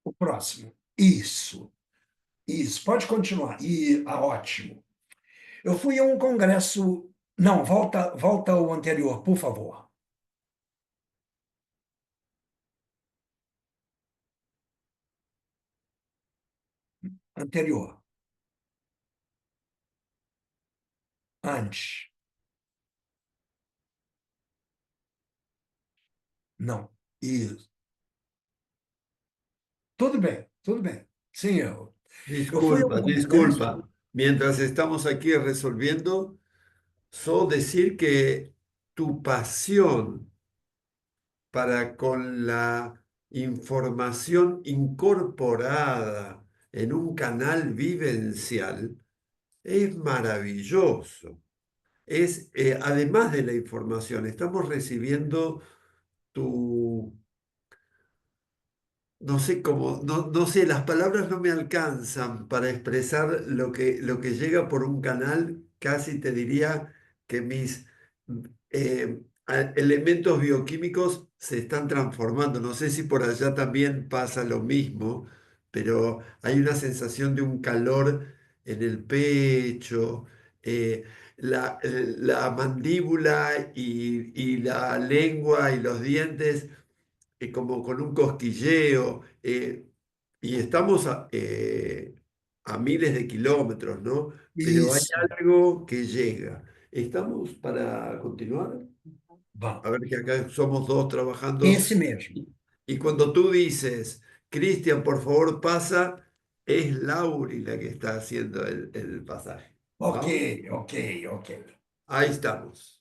O próximo. Isso. Pode continuar. Ótimo. Eu fui a um congresso... Não, volta ao anterior, por favor. Anterior. Antes. Não. Isso. Tudo bem, tudo bem. Sem erro. Eu fui a um Disculpa, congresso... disculpa. Mientras estamos aquí resolviendo, solo decir que tu pasión para con la información incorporada en un canal vivencial es maravilloso. Es, además de la información, estamos recibiendo tu, no sé cómo, no sé, las palabras no me alcanzan para expresar lo que llega por un canal. Casi te diría que mis elementos bioquímicos se están transformando. No sé si por allá también pasa lo mismo, pero hay una sensación de un calor en el pecho, la mandíbula y la lengua y los dientes como con un cosquilleo, y estamos a miles de kilómetros, ¿no? Pero hay Isso. algo que llega. ¿Estamos para continuar? Bom, A ver que acá somos dos trabajando. esse mesmo. Y cuando tú dices, Cristian, por favor, pasa, es Lauri la que está haciendo el pasaje. Ok. ¿Vamos? Ahí estamos.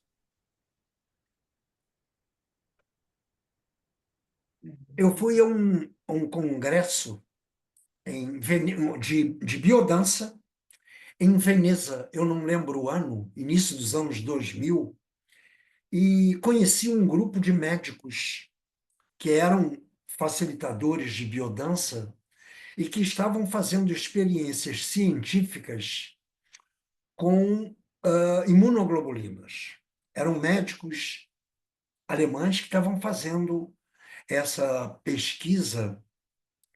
Eu fui a um congresso de biodança em Veneza, eu não lembro o ano, início dos anos 2000, e conheci um grupo de médicos que eram facilitadores de biodança e que estavam fazendo experiências científicas com imunoglobulinas. Eram médicos alemães que estavam fazendo essa pesquisa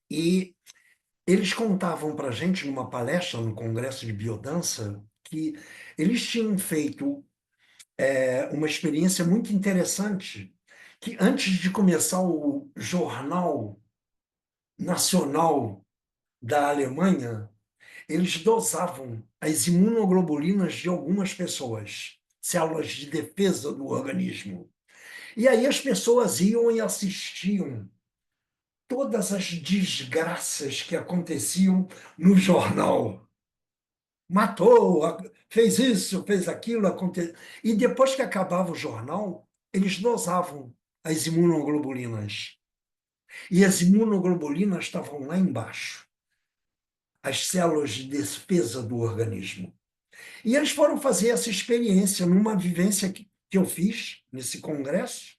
e eles contavam para a gente, numa palestra no Congresso de Biodança, que eles tinham feito uma experiência muito interessante, que antes de começar o Jornal Nacional da Alemanha, eles dosavam as imunoglobulinas de algumas pessoas, células de defesa do organismo. E aí as pessoas iam e assistiam todas as desgraças que aconteciam no jornal. Matou, fez isso, fez aquilo, aconteceu. E depois que acabava o jornal, eles dosavam as imunoglobulinas. E as imunoglobulinas estavam lá embaixo, as células de defesa do organismo. E eles foram fazer essa experiência numa vivência que eu fiz nesse congresso,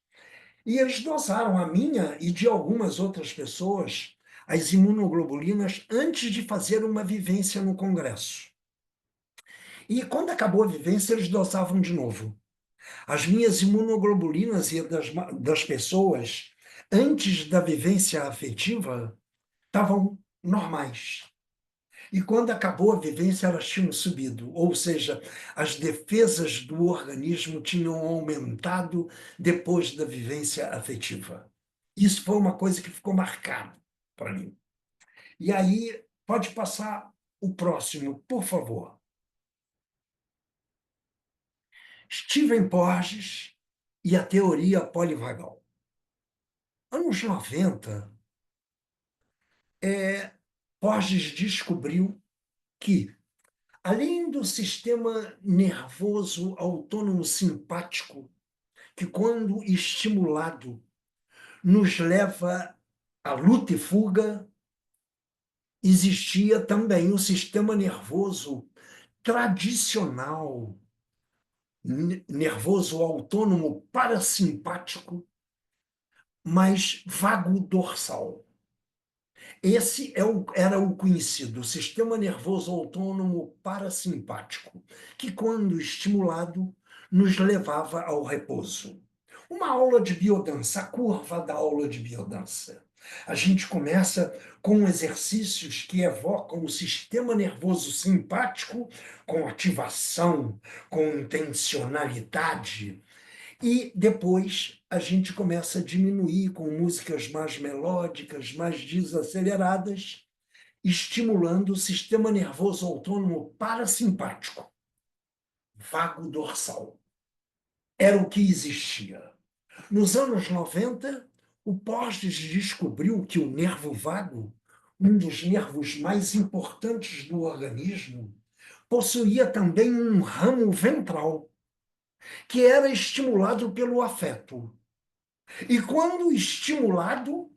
e eles dosaram a minha e de algumas outras pessoas as imunoglobulinas antes de fazer uma vivência no congresso. E quando acabou a vivência, eles dosavam de novo. As minhas imunoglobulinas e das pessoas, antes da vivência afetiva, estavam normais. E quando acabou a vivência, elas tinham subido, ou seja, as defesas do organismo tinham aumentado depois da vivência afetiva. Isso foi uma coisa que ficou marcada para mim. E aí, pode passar o próximo, por favor. Stephen Porges e a teoria polivagal. Anos 90, Porges descobriu que, além do sistema nervoso autônomo simpático, que, quando estimulado, nos leva à luta e fuga, existia também o sistema nervoso tradicional, nervoso autônomo parasimpático, mais vago dorsal. Esse era o conhecido sistema nervoso autônomo parasimpático, que, quando estimulado, nos levava ao repouso. Uma aula de biodança, a curva da aula de biodança. A gente começa com exercícios que evocam o sistema nervoso simpático, com ativação, com intencionalidade, e depois a gente começa a diminuir com músicas mais melódicas, mais desaceleradas, estimulando o sistema nervoso autônomo parasimpático, vago dorsal. Era o que existia. Nos anos 90, o Porges descobriu que o nervo vago, um dos nervos mais importantes do organismo, possuía também um ramo ventral, que era estimulado pelo afeto. E, quando estimulado,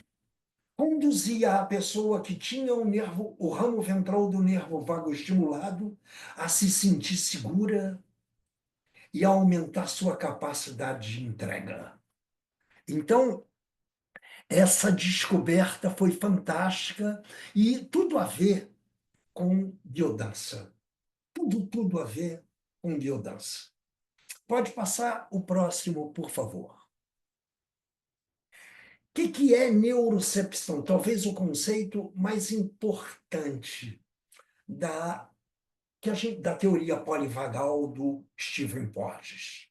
conduzia a pessoa que tinha o ramo ventral do nervo vago estimulado a se sentir segura e a aumentar sua capacidade de entrega. Então, essa descoberta foi fantástica e tudo a ver com biodança. Tudo a ver com biodança. Pode passar o próximo, por favor. O que é neurocepção? Talvez o conceito mais importante da teoria polivagal do Stephen Porges.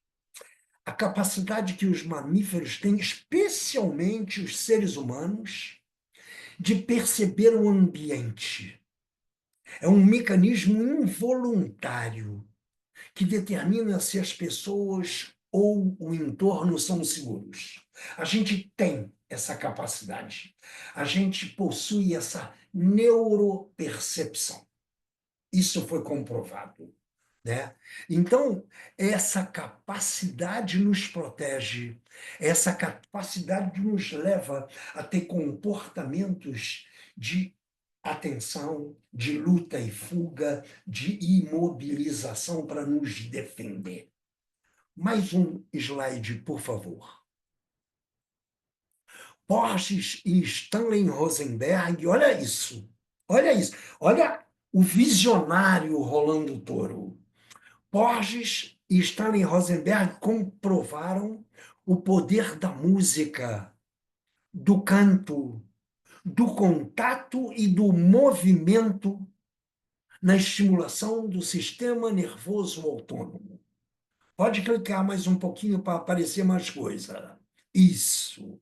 A capacidade que os mamíferos têm, especialmente os seres humanos, de perceber o ambiente. É um mecanismo involuntário que determina se as pessoas ou o entorno são seguros. A gente tem essa capacidade. A gente possui essa neuropercepção. Isso foi comprovado, né? Então, essa capacidade nos protege, essa capacidade nos leva a ter comportamentos de atenção, de luta e fuga, de imobilização para nos defender. Mais um slide, por favor. Porges e Stanley Rosenberg, olha isso, olha o visionário Rolando Toro. Porges e Stanley Rosenberg comprovaram o poder da música, do canto, do contato e do movimento na estimulação do sistema nervoso autônomo. Pode clicar mais um pouquinho para aparecer mais coisa. Isso.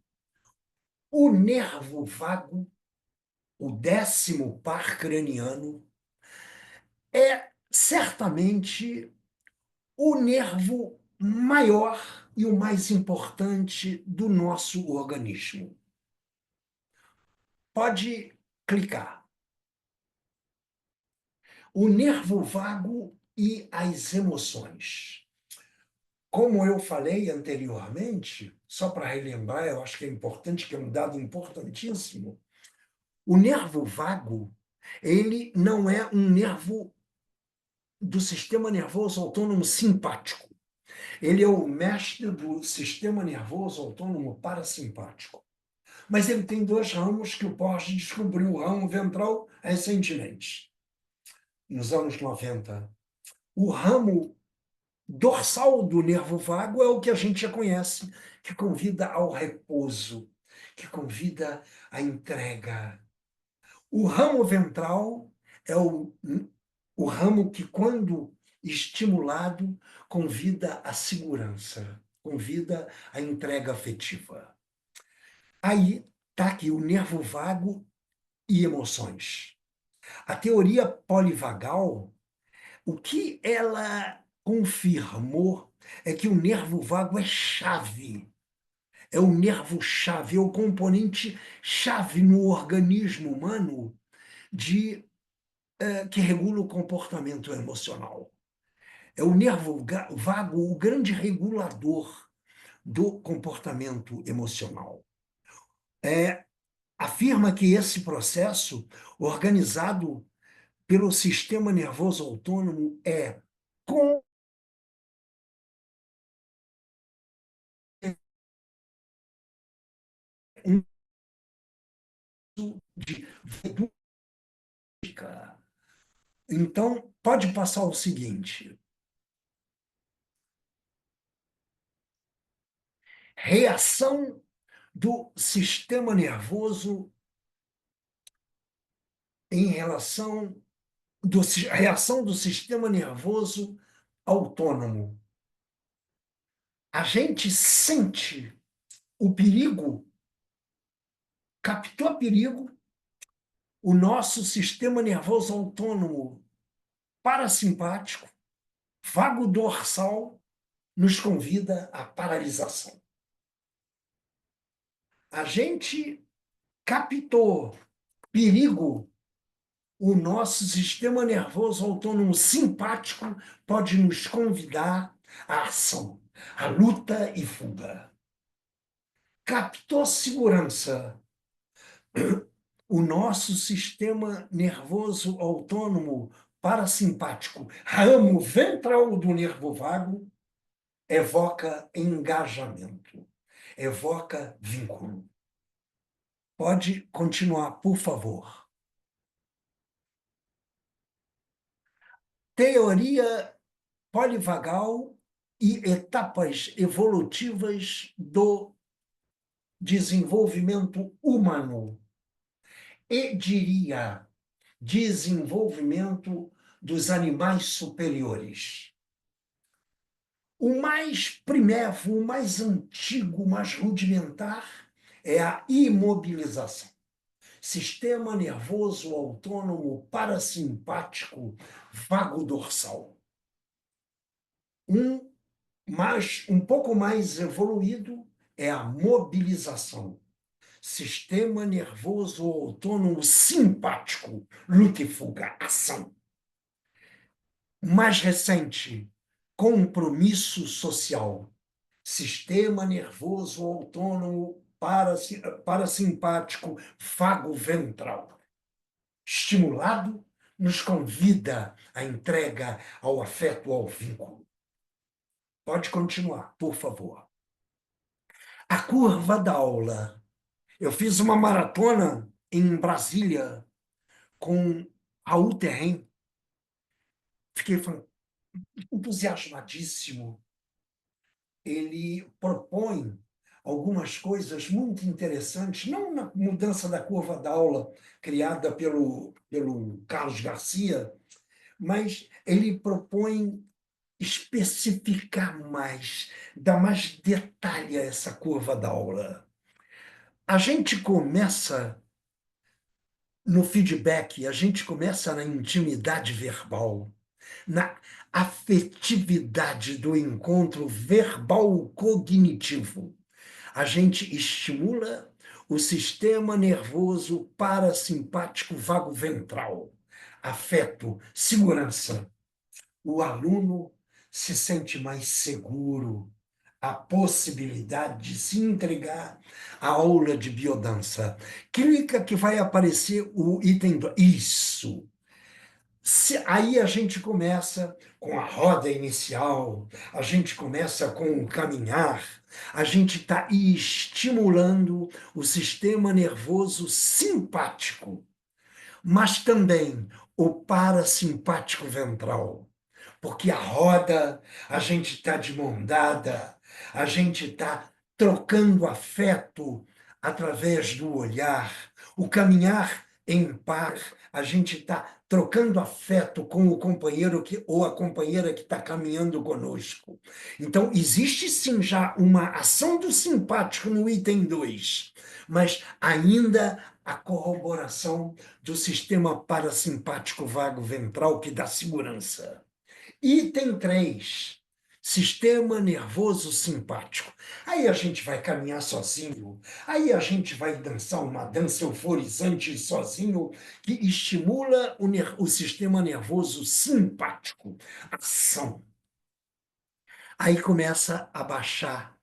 O nervo vago, o 10º par craniano, é certamente o nervo maior e o mais importante do nosso organismo. Pode clicar. O nervo vago e as emoções. Como eu falei anteriormente, só para relembrar, eu acho que é importante, que é um dado importantíssimo, o nervo vago, ele não é um nervo do sistema nervoso autônomo simpático. Ele é o mestre do sistema nervoso autônomo parasimpático. Mas ele tem 2 ramos que o Porges descobriu, o ramo ventral recentemente, nos anos 90. O ramo dorsal do nervo vago é o que a gente já conhece, que convida ao repouso, que convida à entrega. O ramo ventral é o ramo que, quando estimulado, convida à segurança, convida à entrega afetiva. Aí está aqui o nervo vago e emoções. A teoria polivagal, o que ela confirmou é que o nervo vago é chave. É o nervo-chave, é o componente-chave no organismo humano que regula o comportamento emocional. É o nervo vago o grande regulador do comportamento emocional. Afirma que esse processo, organizado pelo sistema nervoso autônomo, é um de vedúdica. Então, pode passar o seguinte. Reação do sistema nervoso em relação reação do sistema nervoso autônomo. A gente sente o perigo, captou perigo, o nosso sistema nervoso autônomo parasimpático, vago dorsal, nos convida à paralisação. A gente captou perigo, o nosso sistema nervoso autônomo simpático pode nos convidar à ação, à luta e fuga. Captou segurança, o nosso sistema nervoso autônomo parasimpático, ramo ventral do nervo vago, evoca engajamento, evoca vínculo. Pode continuar, por favor. Teoria polivagal e etapas evolutivas do desenvolvimento humano. E diria, desenvolvimento dos animais superiores. O mais primevo, o mais antigo, o mais rudimentar é a imobilização. Sistema nervoso autônomo parasimpático vago dorsal. Um pouco mais evoluído é a mobilização. Sistema nervoso autônomo simpático, luta e fuga, ação. Mais recente, compromisso social. Sistema nervoso autônomo parasimpático, vago ventral. Estimulado, nos convida à entrega, ao afeto, ao vínculo. Pode continuar, por favor. A curva da aula. Eu fiz uma maratona em Brasília com Raul Terren. Fiquei entusiasmadíssimo. ele propõe algumas coisas muito interessantes, não na mudança da curva da aula criada pelo Carlos Garcia, mas ele propõe especificar mais, dar mais detalhe a essa curva da aula. A gente começa no feedback, a gente começa na intimidade verbal, na afetividade do encontro verbal-cognitivo. A gente estimula o sistema nervoso parasimpático vago ventral, afeto, segurança. O aluno se sente mais seguro, a possibilidade de se entregar à aula de biodança. Clica que vai aparecer o item 2. Isso. Aí a gente começa com a roda inicial, a gente começa com o caminhar, a gente está estimulando o sistema nervoso simpático, mas também o parasimpático ventral. Porque a roda, a gente está de mão dada, a gente está trocando afeto através do olhar, o caminhar em par, a gente está trocando afeto com o companheiro ou a companheira que está caminhando conosco. Então, existe sim já uma ação do simpático no item 2, mas ainda a corroboração do sistema parasimpático vago ventral que dá segurança. Item 3, sistema nervoso simpático. Aí a gente vai caminhar sozinho, aí a gente vai dançar uma dança euforizante sozinho, que estimula o sistema nervoso simpático, ação. Aí começa a baixar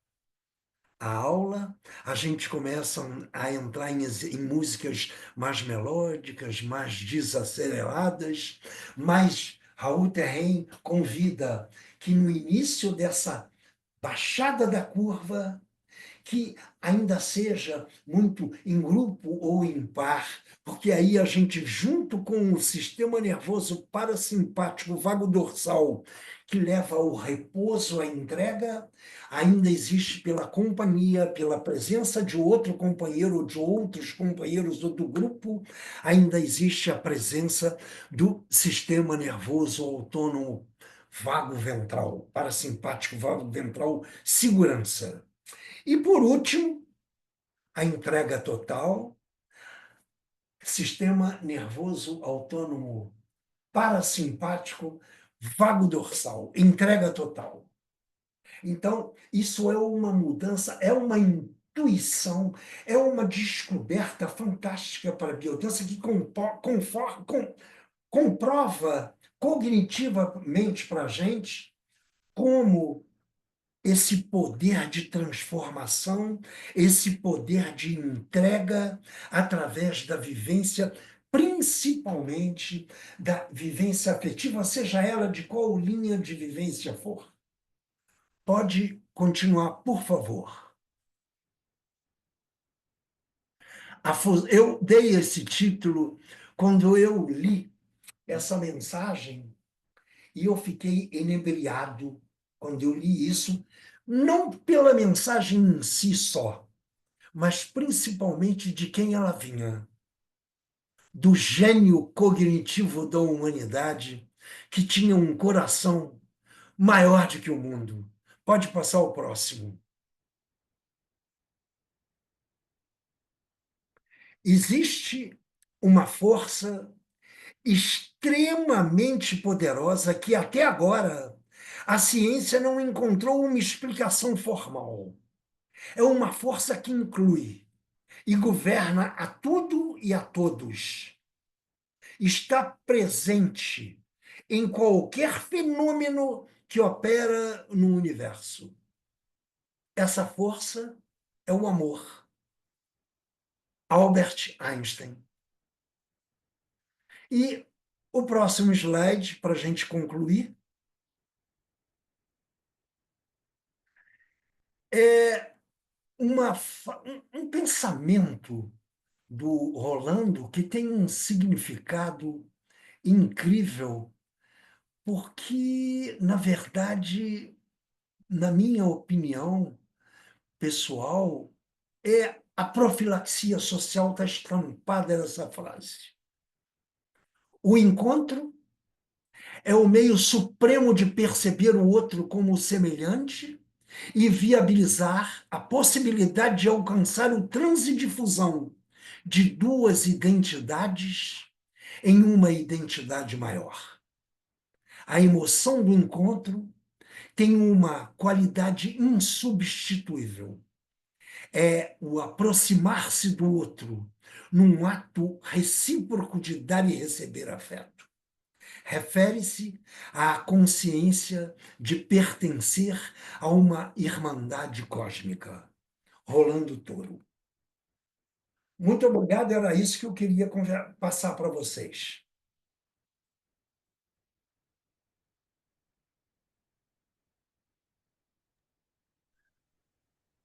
a aula, a gente começa a entrar em músicas mais melódicas, mais desaceleradas, mas Raul Terren convida que no início dessa baixada da curva, que ainda seja muito em grupo ou em par, porque aí a gente, junto com o sistema nervoso parasimpático vago dorsal, que leva ao repouso, à entrega, ainda existe pela companhia, pela presença de outro companheiro ou de outros companheiros do grupo, ainda existe a presença do sistema nervoso autônomo vago ventral, parasimpático vago ventral, segurança. E, por último, a entrega total, sistema nervoso autônomo parasimpático vago dorsal, entrega total. Então, isso é uma mudança, é uma intuição, é uma descoberta fantástica para a biodança que comprova cognitivamente para a gente como esse poder de transformação, esse poder de entrega através da vivência, principalmente da vivência afetiva, seja ela de qual linha de vivência for. Pode continuar, por favor. Eu dei esse título quando eu li essa mensagem e eu fiquei enebriado quando eu li isso, não pela mensagem em si só, mas principalmente de quem ela vinha, do gênio cognitivo da humanidade que tinha um coração maior do que o mundo. Pode passar ao próximo. Existe uma força extremamente poderosa que até agora a ciência não encontrou uma explicação formal. É uma força que inclui e governa a tudo e a todos. Está presente em qualquer fenômeno que opera no universo. Essa força é o amor. Albert Einstein. E o próximo slide, para a gente concluir, é um pensamento do Rolando que tem um significado incrível, porque, na verdade, na minha opinião pessoal, a profilaxia social está estampada nessa frase. O encontro é o meio supremo de perceber o outro como semelhante e viabilizar a possibilidade de alcançar o transe de fusão de duas identidades em uma identidade maior. A emoção do encontro tem uma qualidade insubstituível. É o aproximar-se do outro num ato recíproco de dar e receber afeto. Refere-se à consciência de pertencer a uma irmandade cósmica. Rolando Toro. Muito obrigado, era isso que eu queria passar para vocês.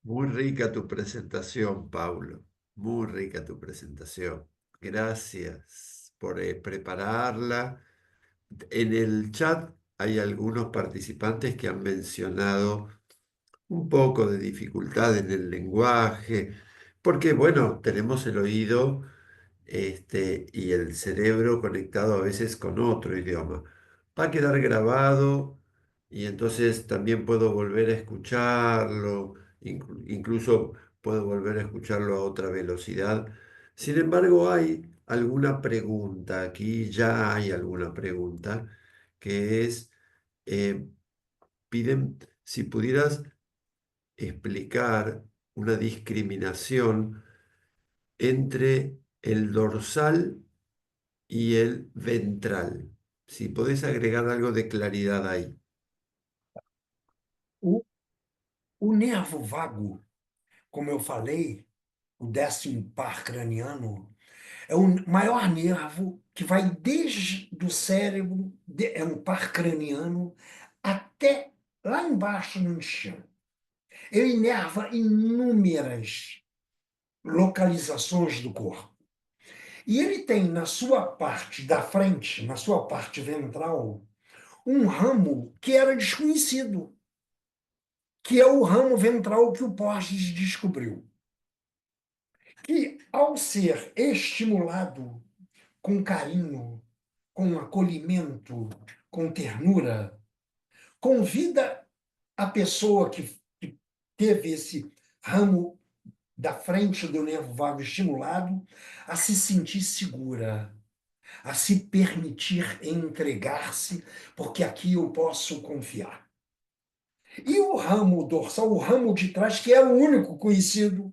Muy rica tu presentación, Paulo. Muy rica tu presentación. Gracias por prepararla. En el chat hay algunos participantes que han mencionado un poco de dificultad en el lenguaje, porque bueno, tenemos el oído y el cerebro conectado a veces con otro idioma. Va a quedar grabado y entonces también puedo volver a escucharlo, incluso puedo volver a escucharlo a otra velocidad. Sin embargo, hay alguna pregunta, aquí ya hay alguna pregunta, que es, eh, piden si pudieras explicar una discriminación entre el dorsal y el ventral. Si podés agregar algo de claridad ahí. O nervo vago, como eu falei, o 10º par craniano, é o maior nervo que vai desde o cérebro, é um par craniano, até lá embaixo no chão. Ele inerva inúmeras localizações do corpo. E ele tem na sua parte da frente, na sua parte ventral, um ramo que era desconhecido, que é o ramo ventral que o Porges descobriu. Que, ao ser estimulado com carinho, com acolhimento, com ternura, convida a pessoa que teve esse ramo da frente do nervo vago estimulado a se sentir segura, a se permitir entregar-se, porque aqui eu posso confiar. E o ramo dorsal, o ramo de trás, que era o único conhecido,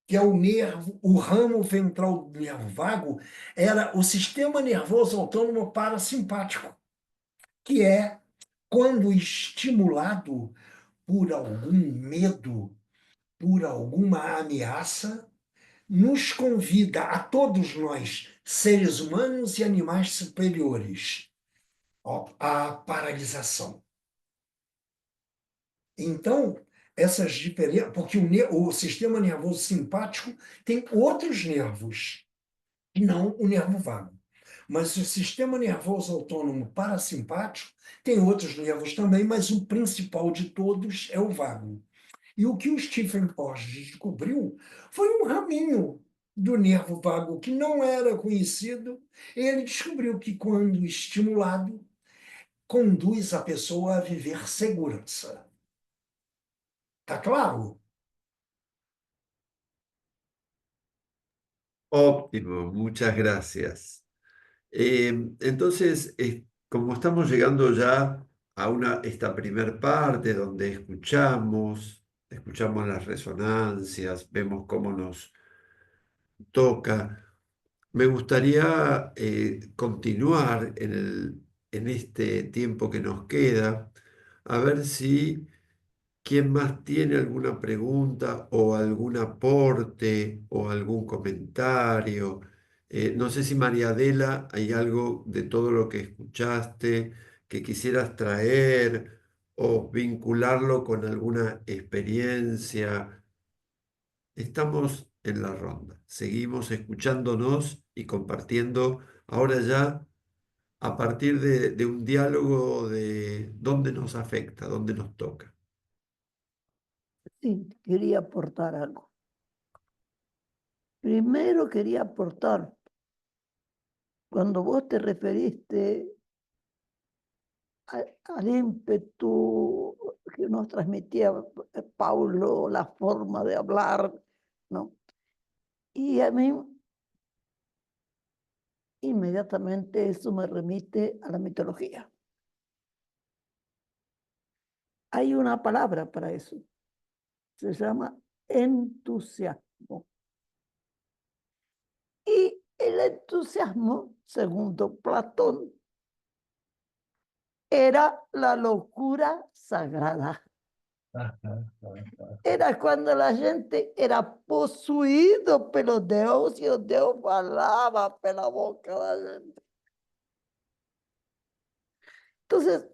que é o nervo, o ramo ventral do nervo vago, era o sistema nervoso autônomo parasimpático, que é quando estimulado por algum medo, por alguma ameaça, nos convida a todos nós, seres humanos e animais superiores, à paralisação. Então, essas diferenças, porque o sistema nervoso simpático tem outros nervos, e não o nervo vago. Mas o sistema nervoso autônomo parasimpático tem outros nervos também, mas o principal de todos é o vago. E o que o Stephen Porges descobriu foi um raminho do nervo vago que não era conhecido. Ele descobriu que, quando estimulado, conduz a pessoa a viver segurança. Está claro? Óptimo, muchas gracias. Entonces, como estamos llegando ya a esta primer parte donde escuchamos las resonancias, vemos cómo nos toca, me gustaría continuar en este tiempo que nos queda, a ver si quién más tiene alguna pregunta o algún aporte o algún comentario. No sé si María Adela, hay algo de todo lo que escuchaste que quisieras traer o vincularlo con alguna experiencia. Estamos en la ronda, seguimos escuchándonos y compartiendo ahora ya a partir de un diálogo de dónde nos afecta, dónde nos toca. Sí, quería aportar algo. Primero quería aportar, cuando vos te referiste al ímpetu que nos transmitía Paulo, la forma de hablar, ¿no? Y a mí inmediatamente eso me remite a la mitología. Hay una palabra para eso, se llama entusiasmo. Y el entusiasmo, según Platón, era la locura sagrada. Era cuando la gente era posuído pelos Deus y os Deus falaba pela boca de la gente. Entonces,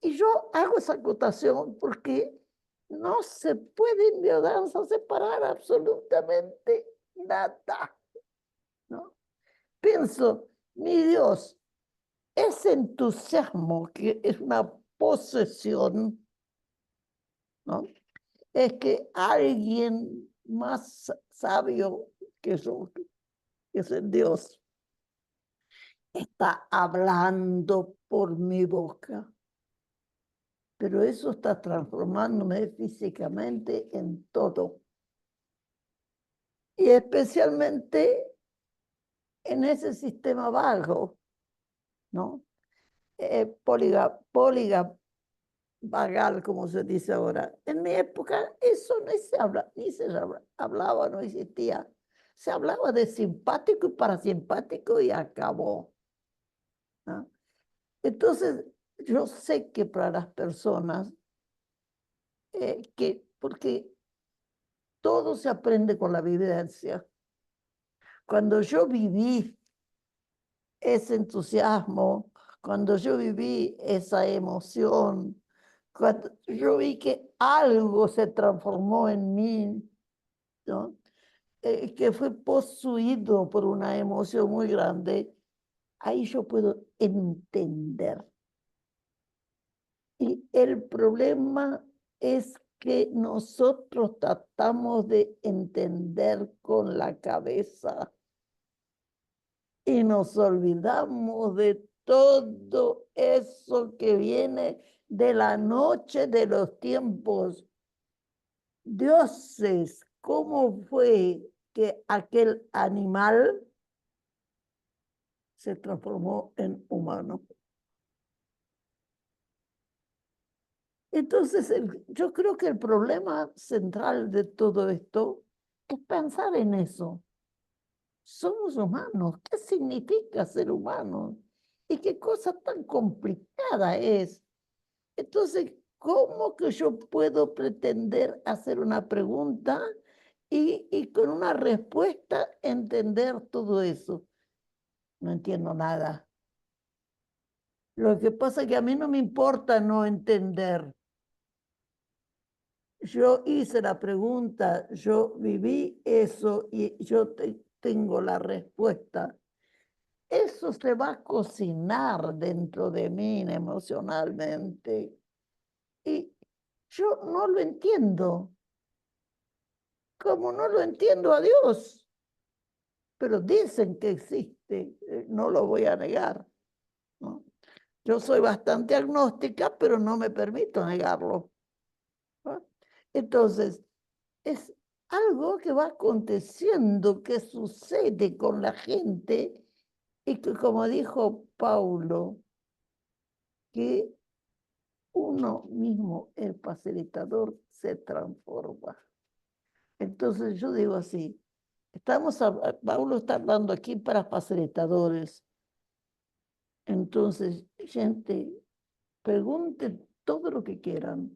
y yo hago esa acotación porque no se puede en biodanza separar absolutamente nada, ¿no? Pienso, mi Dios, ese entusiasmo que es una posesión, ¿no? Es que alguien más sabio que yo, que es el Dios, está hablando por mi boca. Pero eso está transformándome físicamente en todo. Y especialmente en ese sistema vago, ¿no? Vagal, como se dice ahora. En mi época eso no se habla, ni se hablaba, no existía. Se hablaba de simpático y parasimpático y acabó, ¿no? Entonces, yo sé que para las personas, porque todo se aprende con la vivencia. Cuando yo viví ese entusiasmo, cuando yo viví esa emoción, cuando yo vi que algo se transformó en mí, ¿no? Que fue poseído por una emoción muy grande, ahí yo puedo entender. Y el problema es que nosotros tratamos de entender con la cabeza y nos olvidamos de todo eso que viene de la noche de los tiempos. Dioses, ¿cómo fue que aquel animal se transformó en humano? Entonces, yo creo que el problema central de todo esto es pensar en eso. Somos humanos. ¿Qué significa ser humano? ¿Y qué cosa tan complicada es? Entonces, ¿cómo que yo puedo pretender hacer una pregunta y con una respuesta entender todo eso? No entiendo nada. Lo que pasa es que a mí no me importa no entender. Yo hice la pregunta, yo viví eso y yo tengo la respuesta. Eso se va a cocinar dentro de mí emocionalmente. Y yo no lo entiendo. Como no lo entiendo a Dios. Pero dicen que existe, no lo voy a negar, ¿no? Yo soy bastante agnóstica, pero no me permito negarlo, ¿no? Entonces, es algo que va aconteciendo, que sucede con la gente y que, como dijo Paulo, que uno mismo, el facilitador, se transforma. Entonces yo digo así, Paulo está hablando aquí para facilitadores. Entonces, gente, pregunten todo lo que quieran.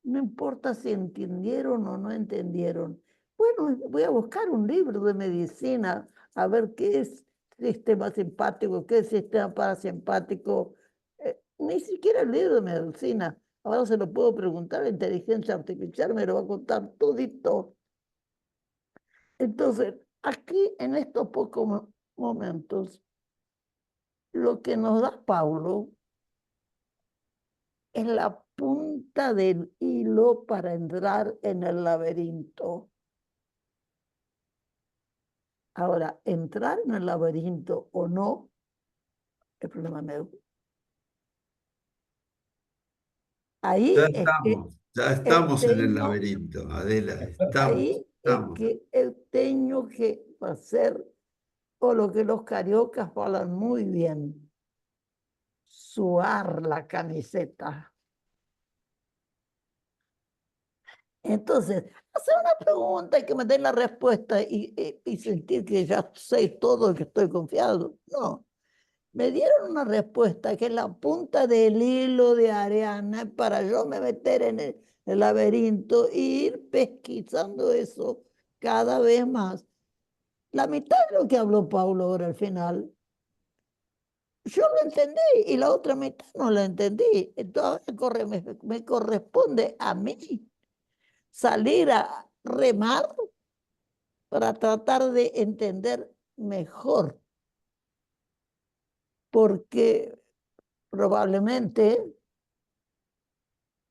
No importa si entendieron o no entendieron. Bueno, voy a buscar un libro de medicina a ver qué es sistema simpático, qué es sistema parasimpático. Ni siquiera el libro de medicina. Ahora se lo puedo preguntar a la inteligencia artificial, me lo va a contar todito. Entonces, aquí en estos pocos momentos, lo que nos da Paulo es la punta del hilo para entrar en el laberinto. Ahora, entrar en el laberinto o no, es problema mío. Ahí es que Ya el estamos en el tengo, laberinto, Adela, ahí es estamos. que el tengo que hacer, o lo que los cariocas hablan muy bien, suar la camiseta. Entonces, hacer una pregunta y que me den la respuesta y sentir que ya sé todo y que estoy confiado. No, me dieron una respuesta que es la punta del hilo de Ariana para yo me meter en el laberinto e ir pesquisando eso cada vez más. La mitad de lo que habló Paulo ahora al final, yo lo entendí y la otra mitad no la entendí. Entonces me corresponde a mí salir a remar para tratar de entender mejor, porque probablemente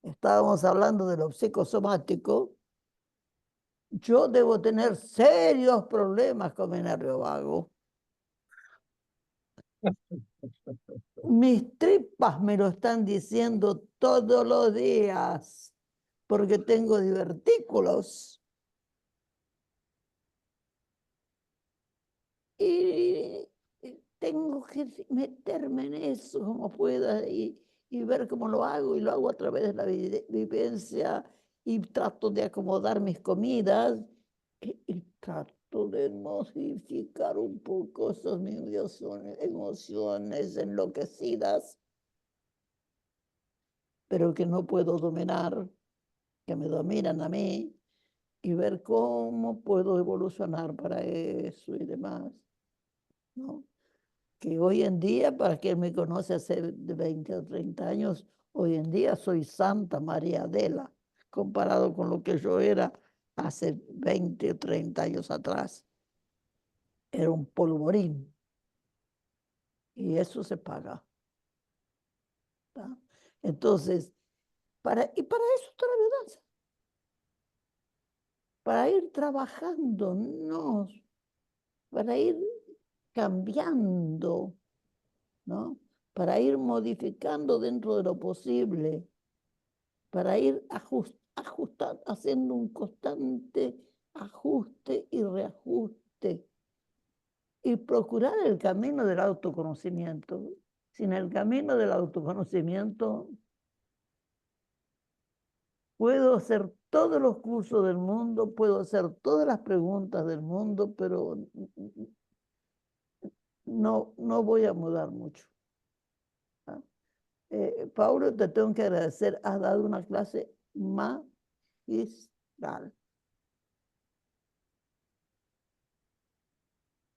estábamos hablando de lo psicosomático, yo debo tener serios problemas con mi nervio vago. Mis tripas me lo están diciendo todos los días porque tengo divertículos. Y tengo que meterme en eso como pueda y ver cómo lo hago, y lo hago a través de la vivencia, y trato de acomodar mis comidas y trato de modificar un poco esas emociones enloquecidas, pero que no puedo dominar, que me dominan a mí, y ver cómo puedo evolucionar para eso y demás, ¿no? Que hoy en día, para quien me conoce hace 20 o 30 años, hoy en día soy Santa María Adela, comparado con lo que yo era hace 20 o 30 años atrás. Era un polvorín. Y eso se paga, ¿tá? Entonces, para eso está la mudanza. Para ir trabajando, no, para ir cambiando, ¿no? Para ir modificando dentro de lo posible, para ir ajustando, haciendo un constante ajuste y reajuste y procurar el camino del autoconocimiento. Sin el camino del autoconocimiento puedo hacer todos los cursos del mundo, puedo hacer todas las preguntas del mundo, pero no voy a mudar mucho. Paulo, te tengo que agradecer, has dado una clase magistral.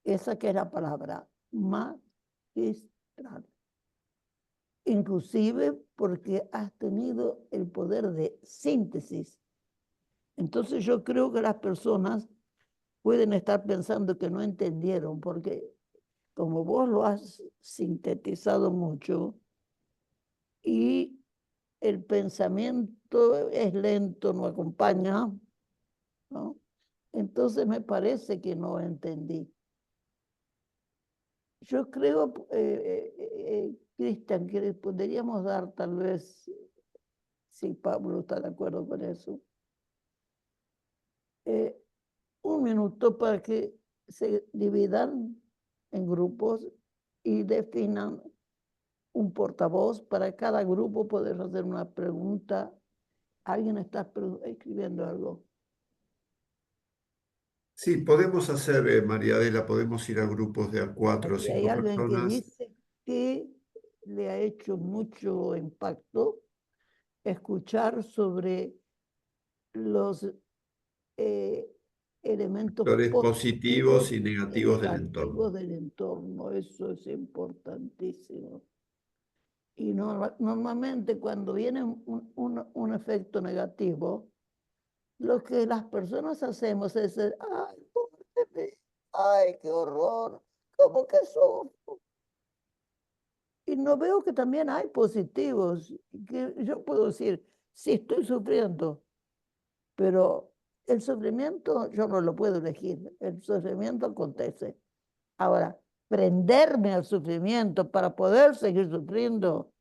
Esa que es la palabra, magistral. Inclusive porque has tenido el poder de síntesis. Entonces yo creo que las personas pueden estar pensando que no entendieron, porque como vos lo has sintetizado mucho y el pensamiento es lento, no acompaña, ¿no? Entonces me parece que no entendí. Yo creo, Cristian, que podríamos dar tal vez, si Pablo está de acuerdo con eso, un minuto para que se dividan en grupos y definan un portavoz para cada grupo, poder hacer una pregunta. ¿Alguien está escribiendo algo? Sí, podemos hacer, María Adela, podemos ir a grupos de a 4 o Aquí hay 5 alguien que personas. dice que le ha hecho mucho impacto escuchar sobre los elementos Factores positivos positivos y y negativos del entorno. negativos del entorno. Eso es importantísimo. Y normalmente cuando viene un efecto negativo, lo que las personas hacemos es decir, ay, pobre, ay, qué horror, ¿cómo que eso? Y no veo que también hay positivos, que yo puedo decir, sí estoy sufriendo, pero el sufrimiento yo no lo puedo elegir, el sufrimiento acontece. Ahora, prenderme al sufrimiento para poder seguir sufriendo,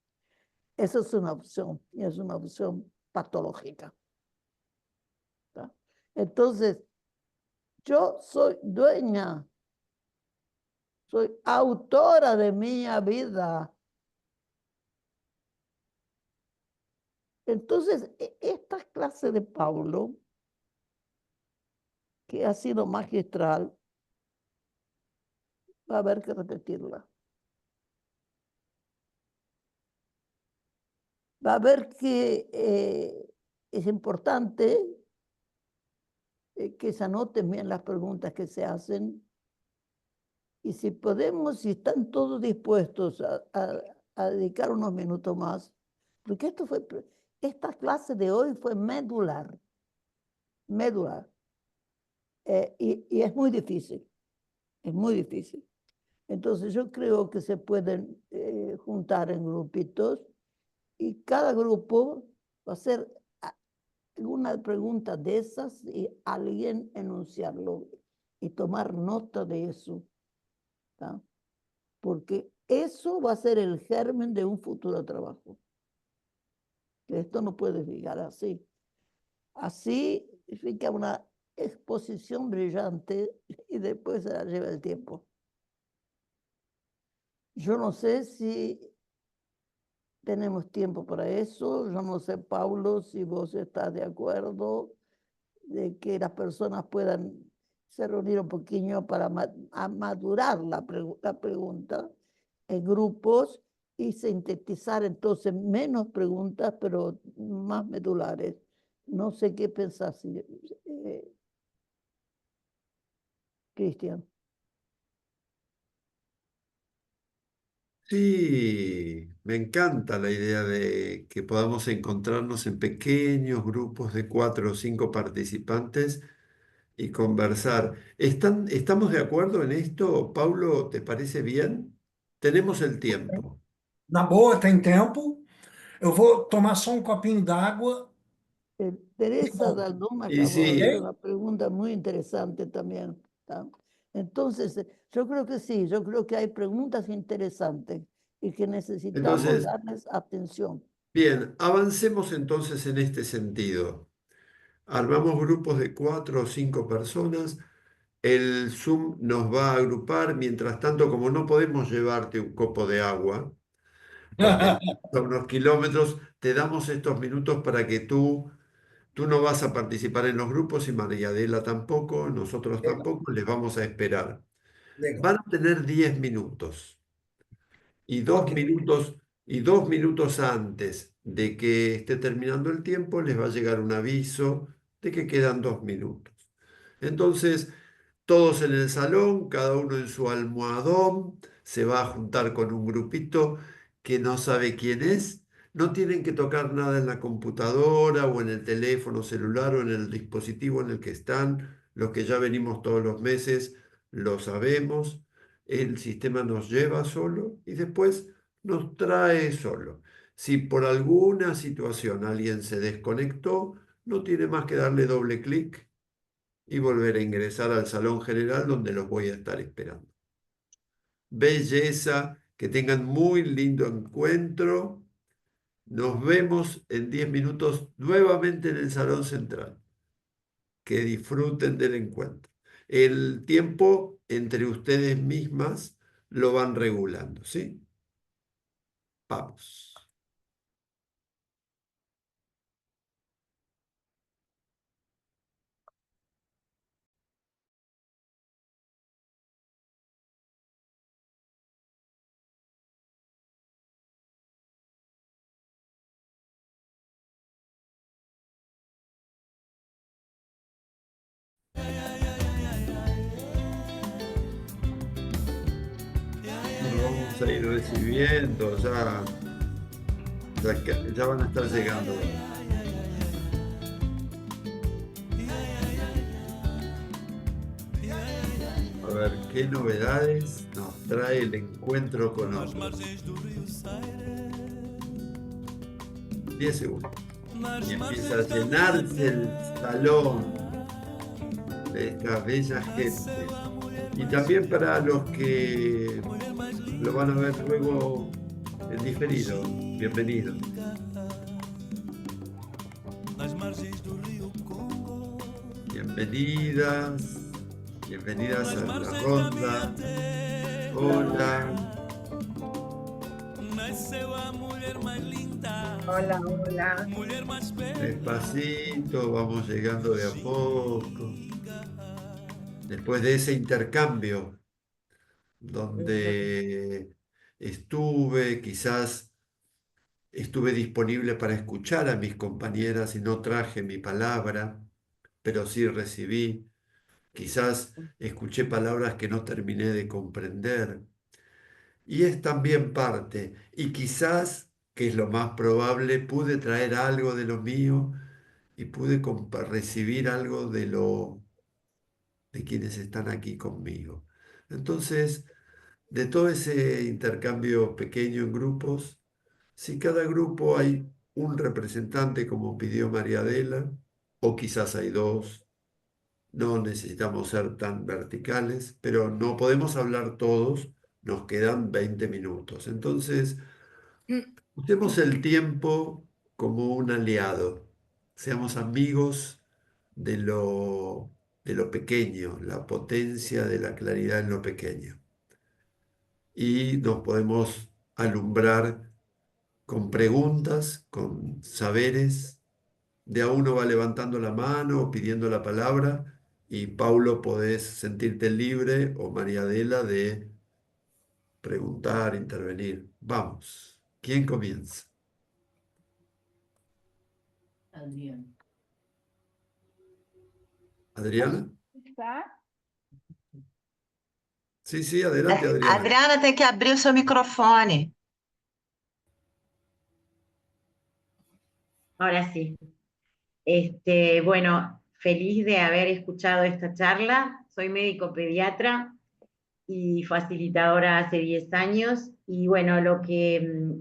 esa es una opción, y es una opción patológica. ¿Tá? Entonces, yo soy dueña, soy autora de mi vida. Entonces, esta clase de Pablo, que ha sido magistral, va a haber que repetirla. Va a haber que es importante que se anoten bien las preguntas que se hacen. Y si podemos, si están todos dispuestos a dedicar unos minutos más, porque esta clase de hoy fue medular. Y es muy difícil, es muy difícil. Entonces yo creo que se pueden juntar en grupitos y cada grupo va a hacer una pregunta de esas y alguien enunciarlo y tomar nota de eso. ¿Tá? Porque eso va a ser el germen de un futuro trabajo. Esto no puede llegar así. Así fica una exposición brillante y después se la lleva el tiempo. Yo no sé si tenemos tiempo para eso. Yo no sé, Paulo, si vos estás de acuerdo de que las personas puedan se reunir un poquito para madurar la pregunta en grupos y sintetizar entonces menos preguntas, pero más medulares. No sé qué pensás, Cristian. Sí, me encanta la idea de que podamos encontrarnos en pequeños grupos de 4 o 5 participantes y conversar. ¿Estamos de acuerdo en esto, Paulo? ¿Te parece bien? Tenemos el tiempo. Na boa, tem tempo. Eu vou tomar só um copinho d'água. Teresa Daldón Y acabó de hacer sí, una pregunta muy interesante también. ¿Tá? Entonces, yo creo que sí, yo creo que hay preguntas interesantes y que necesitamos entonces, darles atención. bien, avancemos entonces en este sentido. Armamos grupos de 4 o 5 personas. El Zoom nos va a agrupar. Mientras tanto, como no podemos llevarte un copo de agua, porque son unos kilómetros, te damos estos minutos para que tú no vas a participar en los grupos y María Adela tampoco, nosotros Legal, tampoco, les vamos a esperar. legal. Van a tener 10 minutos y Ok. y 2 minutos antes de que esté terminando el tiempo les va a llegar un aviso de que quedan 2 minutos. Entonces, todos en el salón, cada uno en su almohadón, se va a juntar con un grupito que no sabe quién es. No tienen que tocar nada en la computadora o en el teléfono celular o en el dispositivo en el que están. Los que ya venimos todos los meses lo sabemos. El sistema nos lleva solo y después nos trae solo. Si por alguna situación alguien se desconectó, no tiene más que darle doble clic y volver a ingresar al salón general donde los voy a estar esperando. Belleza, que tengan muy lindo encuentro. Nos vemos en 10 minutos nuevamente en el salón central. Que disfruten del encuentro. El tiempo entre ustedes mismas lo van regulando, ¿sí? Vamos. Nos vamos a ir recibiendo, ya van a estar llegando. A ver, ¿qué novedades? No. trae el encuentro con otros. 10 segundos. Y empieza a llenarse el salón de esta bella gente. Y también para los que lo van a ver luego en diferido, bienvenidos. Bienvenidas, bienvenidas a la ronda. Hola. Hola, hola. Despacito, vamos llegando de a poco. Después de ese intercambio donde quizás estuve disponible para escuchar a mis compañeras y no traje mi palabra, pero sí recibí. Quizás escuché palabras que no terminé de comprender. Y es también parte. Y quizás, que es lo más probable, pude traer algo de lo mío y pude recibir algo de quienes están aquí conmigo. Entonces, de todo ese intercambio pequeño en grupos, si cada grupo hay un representante como pidió María Adela, o quizás hay dos, no necesitamos ser tan verticales, pero no podemos hablar todos, nos quedan 20 minutos. Entonces, usemos el tiempo como un aliado, seamos amigos de lo pequeño, la potencia de la claridad en lo pequeño. Y nos podemos alumbrar con preguntas, con saberes. De a uno va levantando la mano o pidiendo la palabra y Paulo podés sentirte libre o María Adela de preguntar, intervenir. Vamos, ¿quién comienza? ¿Adriana? Sí, sí, adelante, Adriana. Adriana tem que abrir o seu microfone. Ahora sí. Bueno, feliz de haber escuchado esta charla. Soy médico pediatra y facilitadora hace 10 años. Y bueno, lo que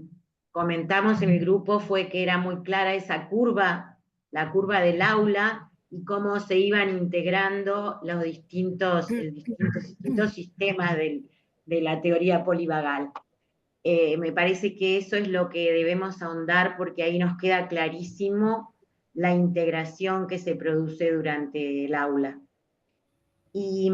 comentamos en el grupo fue que era muy clara esa curva, la curva del aula, y cómo se iban integrando los distintos sistemas de la teoría polivagal. Me parece que eso es lo que debemos ahondar porque ahí nos queda clarísimo la integración que se produce durante el aula. Y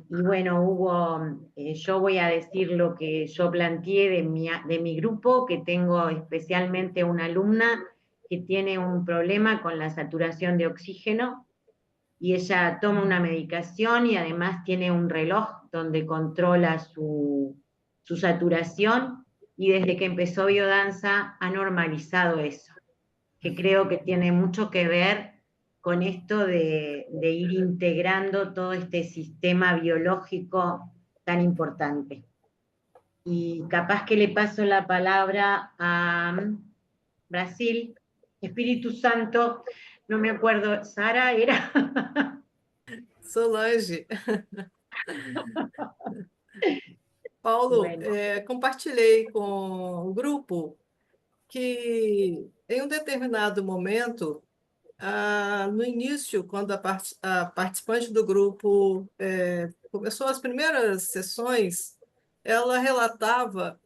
bueno, yo voy a decir lo que yo planteé de mi grupo, que tengo especialmente una alumna que tiene un problema con la saturación de oxígeno, y ella toma una medicación y además tiene un reloj donde controla su saturación, y desde que empezó biodanza ha normalizado eso, que creo que tiene mucho que ver con esto de ir integrando todo este sistema biológico tan importante. Y capaz que le paso la palabra a Brasil, Espíritu Santo, no me acuerdo, Sara era... Solange. Paulo, Bueno. compartilhei com o grupo que em um determinado momento, no início, quando a participante do grupo começou as primeiras sessões, ela relatava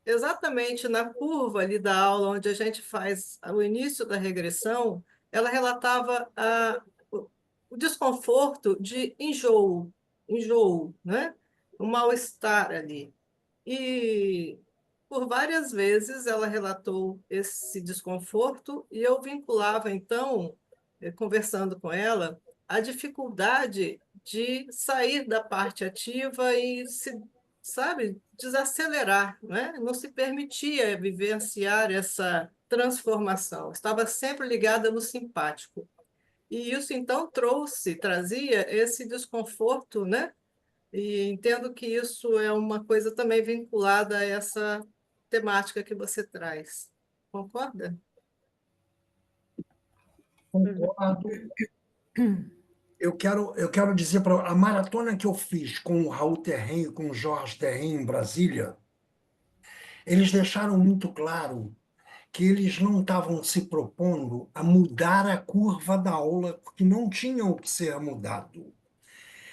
exatamente na curva ali da aula, onde a gente faz o início da regressão, ela relatava o desconforto de enjoo, né? O mal-estar ali. E por várias vezes ela relatou esse desconforto e eu vinculava, então, conversando com ela, a dificuldade de sair da parte ativa e desacelerar, né? Não se permitia vivenciar essa transformação, estava sempre ligada no simpático. E isso, então, trazia esse desconforto, né? E entendo que isso é uma coisa também vinculada a essa temática que você traz. Concorda? Concordo. eu quero dizer para a maratona que eu fiz com o Raul Terren e com o Jorge Terren em Brasília, eles deixaram muito claro que eles não estavam se propondo a mudar a curva da aula, porque não tinha o que ser mudado.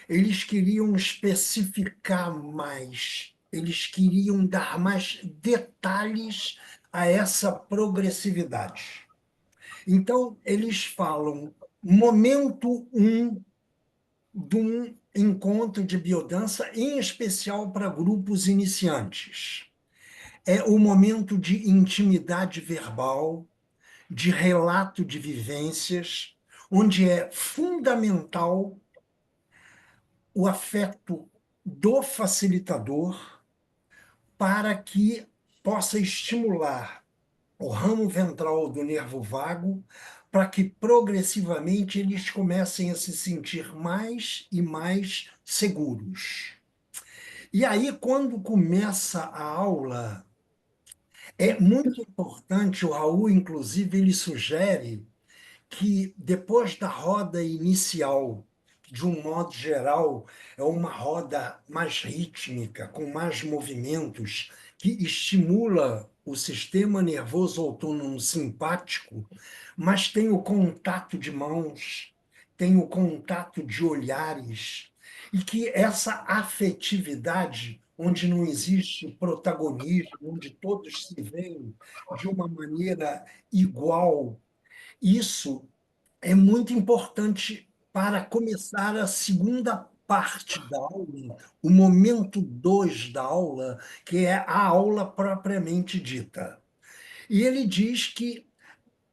Eles queriam especificar mais, eles queriam dar mais detalhes a essa progressividade. Então, eles falam, momento de um encontro de biodança, em especial para grupos iniciantes. É o momento de intimidade verbal, de relato de vivências, onde é fundamental o afeto do facilitador para que possa estimular o ramo ventral do nervo vago, para que progressivamente eles comecem a se sentir mais e mais seguros. E aí, quando começa a aula, é muito importante, o Raul, inclusive, ele sugere que depois da roda inicial, de um modo geral, é uma roda mais rítmica, com mais movimentos, que estimula o sistema nervoso autônomo simpático, mas tem o contato de mãos, tem o contato de olhares, e que essa afetividade, onde não existe protagonismo, onde todos se veem de uma maneira igual, isso é muito importante para começar a segunda parte da aula, o momento 2 da aula, que é a aula propriamente dita. E ele diz que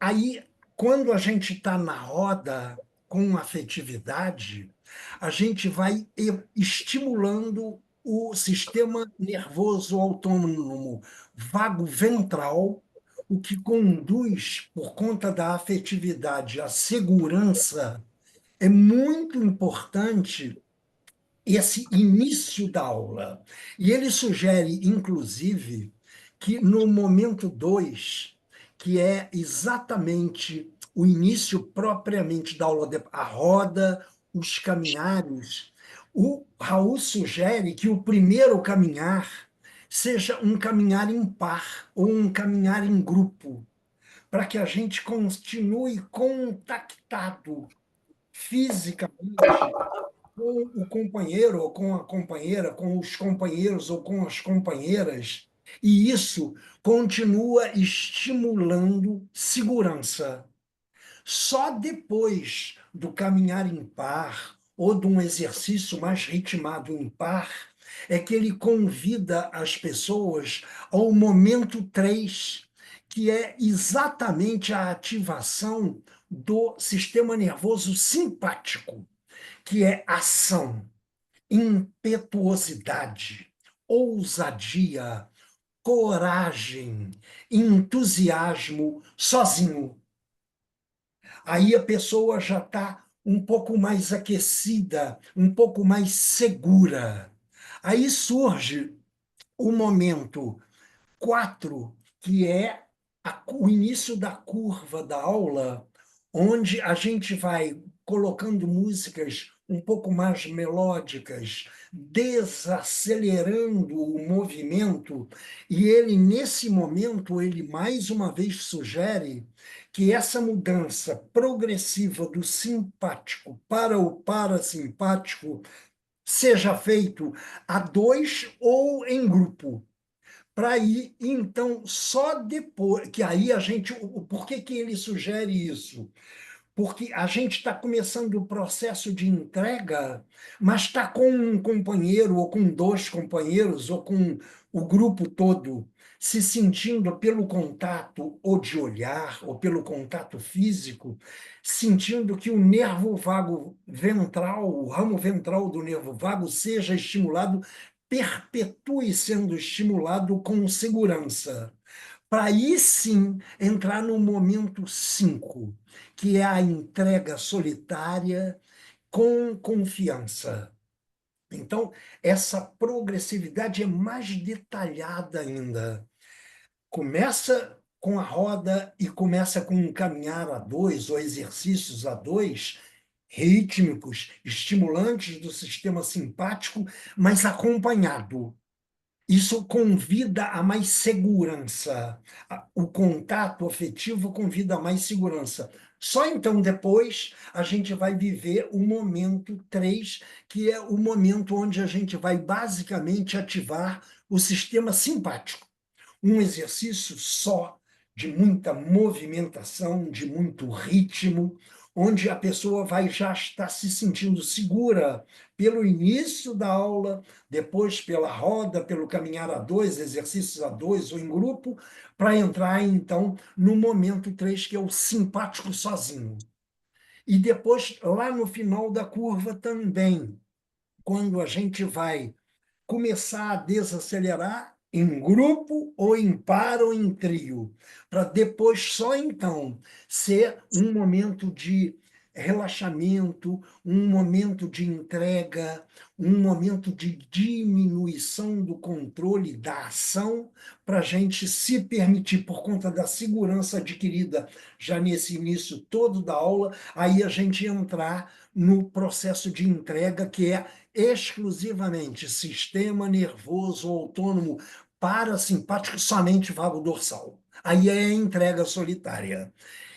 aí, quando a gente está na roda com afetividade, a gente vai estimulando o sistema nervoso autônomo vago ventral, o que conduz, por conta da afetividade, à segurança. É muito importante esse início da aula. E ele sugere, inclusive, que no momento 2, que é exatamente o início propriamente da aula, a roda, os caminhares, o Raul sugere que o primeiro caminhar seja um caminhar em par ou um caminhar em grupo, para que a gente continue contactado fisicamente com o companheiro ou com a companheira, com os companheiros ou com as companheiras, e isso continua estimulando segurança. Só depois do caminhar em par ou de um exercício mais ritmado em par é que ele convida as pessoas ao momento 3, que é exatamente a ativação do sistema nervoso simpático, que é ação, impetuosidade, ousadia, coragem, entusiasmo sozinho. Aí a pessoa já está um pouco mais aquecida, um pouco mais segura. Aí surge o momento 4, que é o início da curva da aula, onde a gente vai colocando músicas um pouco mais melódicas, desacelerando o movimento, e ele, nesse momento, ele mais uma vez sugere que essa mudança progressiva do simpático para o parasimpático seja feito a 2 ou em grupo. Para ir, então, só depois, que aí a gente, por que ele sugere isso? Porque a gente está começando o processo de entrega, mas está com um companheiro, ou com 2 companheiros, ou com o grupo todo, se sentindo pelo contato, ou de olhar, ou pelo contato físico, sentindo que o nervo vago ventral, o ramo ventral do nervo vago, seja estimulado, perpetue sendo estimulado com segurança. Para aí sim entrar no momento 5, que é a entrega solitária com confiança. Então, essa progressividade é mais detalhada ainda. Começa com a roda e começa com um caminhar a 2, ou exercícios a 2, rítmicos, estimulantes do sistema simpático, mas acompanhado. Isso convida a mais segurança. O contato afetivo convida a mais segurança. Só então depois a gente vai viver o momento 3, que é o momento onde a gente vai basicamente ativar o sistema simpático. Um exercício só de muita movimentação, de muito ritmo, onde a pessoa vai já estar se sentindo segura pelo início da aula, depois pela roda, pelo caminhar a 2, exercícios a 2 ou em grupo, para entrar, então, no momento 3, que é o simpático sozinho. E depois, lá no final da curva também, quando a gente vai começar a desacelerar em grupo ou em par ou em trio, para depois só então ser um momento de relaxamento, um momento de entrega, um momento de diminuição do controle da ação, para a gente se permitir, por conta da segurança adquirida já nesse início todo da aula, aí a gente entrar no processo de entrega, que é exclusivamente sistema nervoso autônomo parasimpático, somente vago dorsal. Aí é a entrega solitária.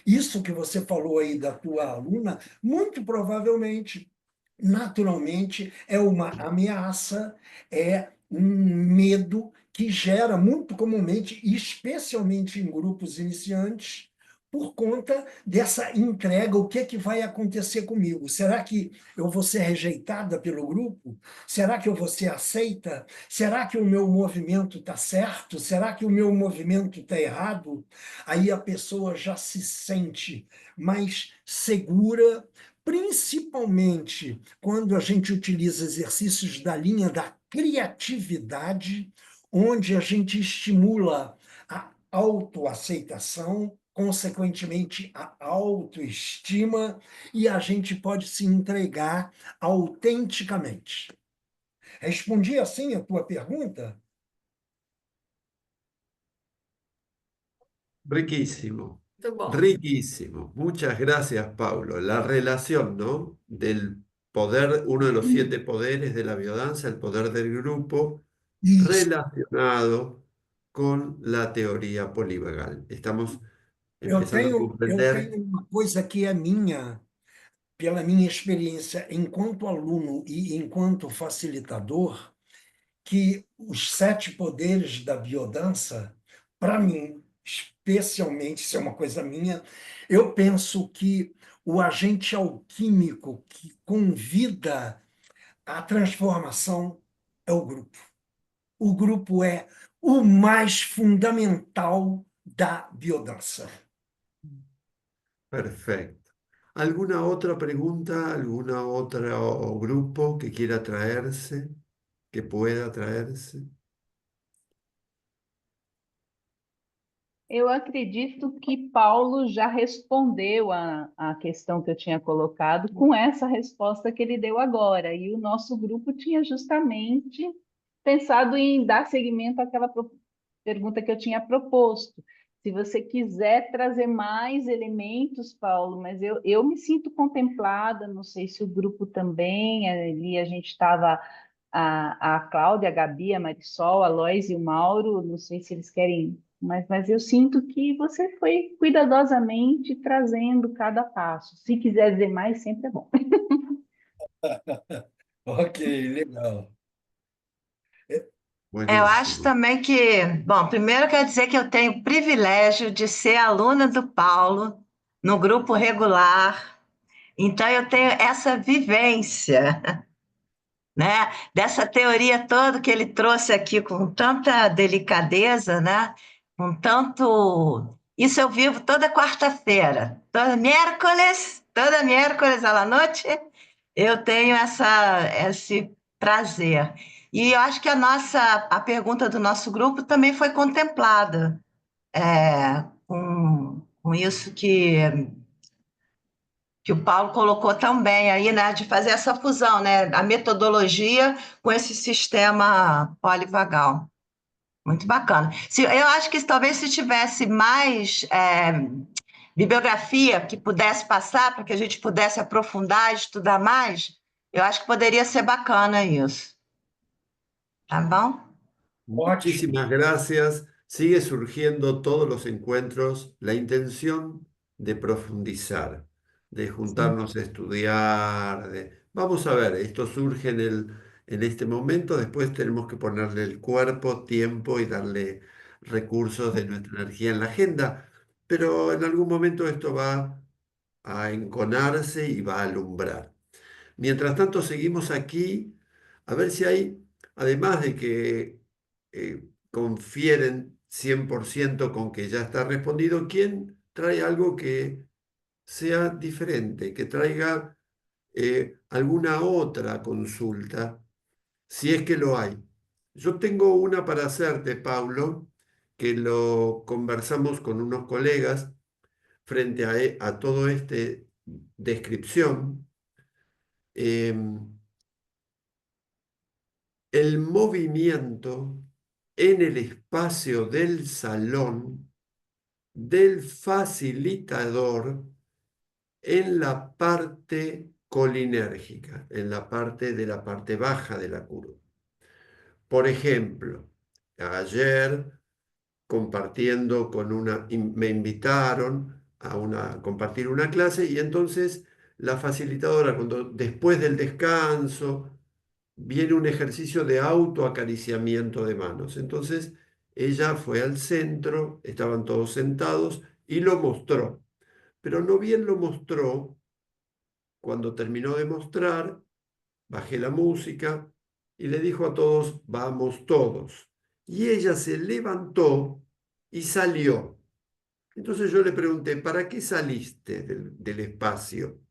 Isso que você falou aí da tua aluna, muito provavelmente, naturalmente, é uma ameaça, é um medo que gera muito comumente, especialmente em grupos iniciantes, por conta dessa entrega. O que é que vai acontecer comigo? Será que eu vou ser rejeitada pelo grupo? Será que eu vou ser aceita? Será que o meu movimento está certo? Será que o meu movimento está errado? Aí a pessoa já se sente mais segura, principalmente quando a gente utiliza exercícios da linha da criatividade, onde a gente estimula a autoaceitação, consequentemente a autoestima, e a gente pode se entregar autenticamente. Respondi assim a tua pergunta? Riquísimo, Muito bom. riquísimo. Muchas gracias, Paulo. La relación, ¿no? Del poder, uno de los 7 poderes de la biodanza, el poder del grupo, Isso. relacionado con la teoría polivagal. Estamos Eu empezando a tenho comprender. uma coisa que é minha, pela minha experiência enquanto aluno e enquanto facilitador, que os 7 poderes da biodança, para mim, especialmente, isso é uma coisa minha, eu penso que o agente alquímico que convida a transformação é o grupo. O grupo é o mais fundamental da biodança. Perfecto. ¿Alguna otra pregunta? ¿Alguna otro grupo que quiera traerse? ¿Que pueda traerse? Eu acredito que Paulo já respondeu a questão que eu tinha colocado com essa resposta que ele deu agora. E o nosso grupo tinha justamente pensado em dar seguimento àquela pergunta que eu tinha proposto. Se você quiser trazer mais elementos, Paulo, mas eu me sinto contemplada, não sei se o grupo também, ali a gente estava, a Cláudia, a Gabi, a Marisol, a Lois e o Mauro, não sei se eles querem, mas eu sinto que você foi cuidadosamente trazendo cada passo. Se quiser dizer mais, sempre é bom. Ok, legal. Eu acho Buenísimo. também que, bom, primeiro quero dizer que eu tenho o privilégio de ser aluna do Paulo no grupo regular, então eu tenho essa vivência, né, dessa teoria toda que ele trouxe aqui com tanta delicadeza, né, com tanto... Isso eu vivo toda quarta-feira, toda miércoles à noite, eu tenho esse prazer. E eu acho que a pergunta do nosso grupo também foi contemplada com isso que o Paulo colocou também aí, né, de fazer essa fusão, né, a metodologia com esse sistema polivagal. Muito bacana. Eu acho que talvez se tivesse mais bibliografia que pudesse passar para que a gente pudesse aprofundar, estudar mais, eu acho que poderia ser bacana isso. Tá bom? Muchísimas gracias. Sigue surgiendo todos los encuentros la intención de profundizar, de juntarnos a estudiar. Vamos a ver, esto surge en este momento, después tenemos que ponerle el cuerpo, tiempo y darle recursos de nuestra energía en la agenda, pero en algún momento esto va a enconarse y va a alumbrar. Mientras tanto, seguimos aquí a ver si hay, además de que confieren 100% con que ya está respondido, ¿quién trae algo que sea diferente, que traiga alguna otra consulta, si es que lo hay? Yo tengo una para hacerte, Paulo, que lo conversamos con unos colegas frente a todo este descripción. El movimiento en el espacio del salón del facilitador en la parte colinérgica, en la parte de la parte baja de la curva. Por ejemplo, ayer compartiendo me invitaron a compartir una clase y entonces la facilitadora, después del descanso, viene un ejercicio de autoacariciamiento de manos. Entonces, ella fue al centro, estaban todos sentados y lo mostró. Pero no bien lo mostró, cuando terminó de mostrar, bajé la música y le dijo a todos, vamos todos. Y ella se levantó y salió. Entonces yo le pregunté, ¿para qué saliste del espacio?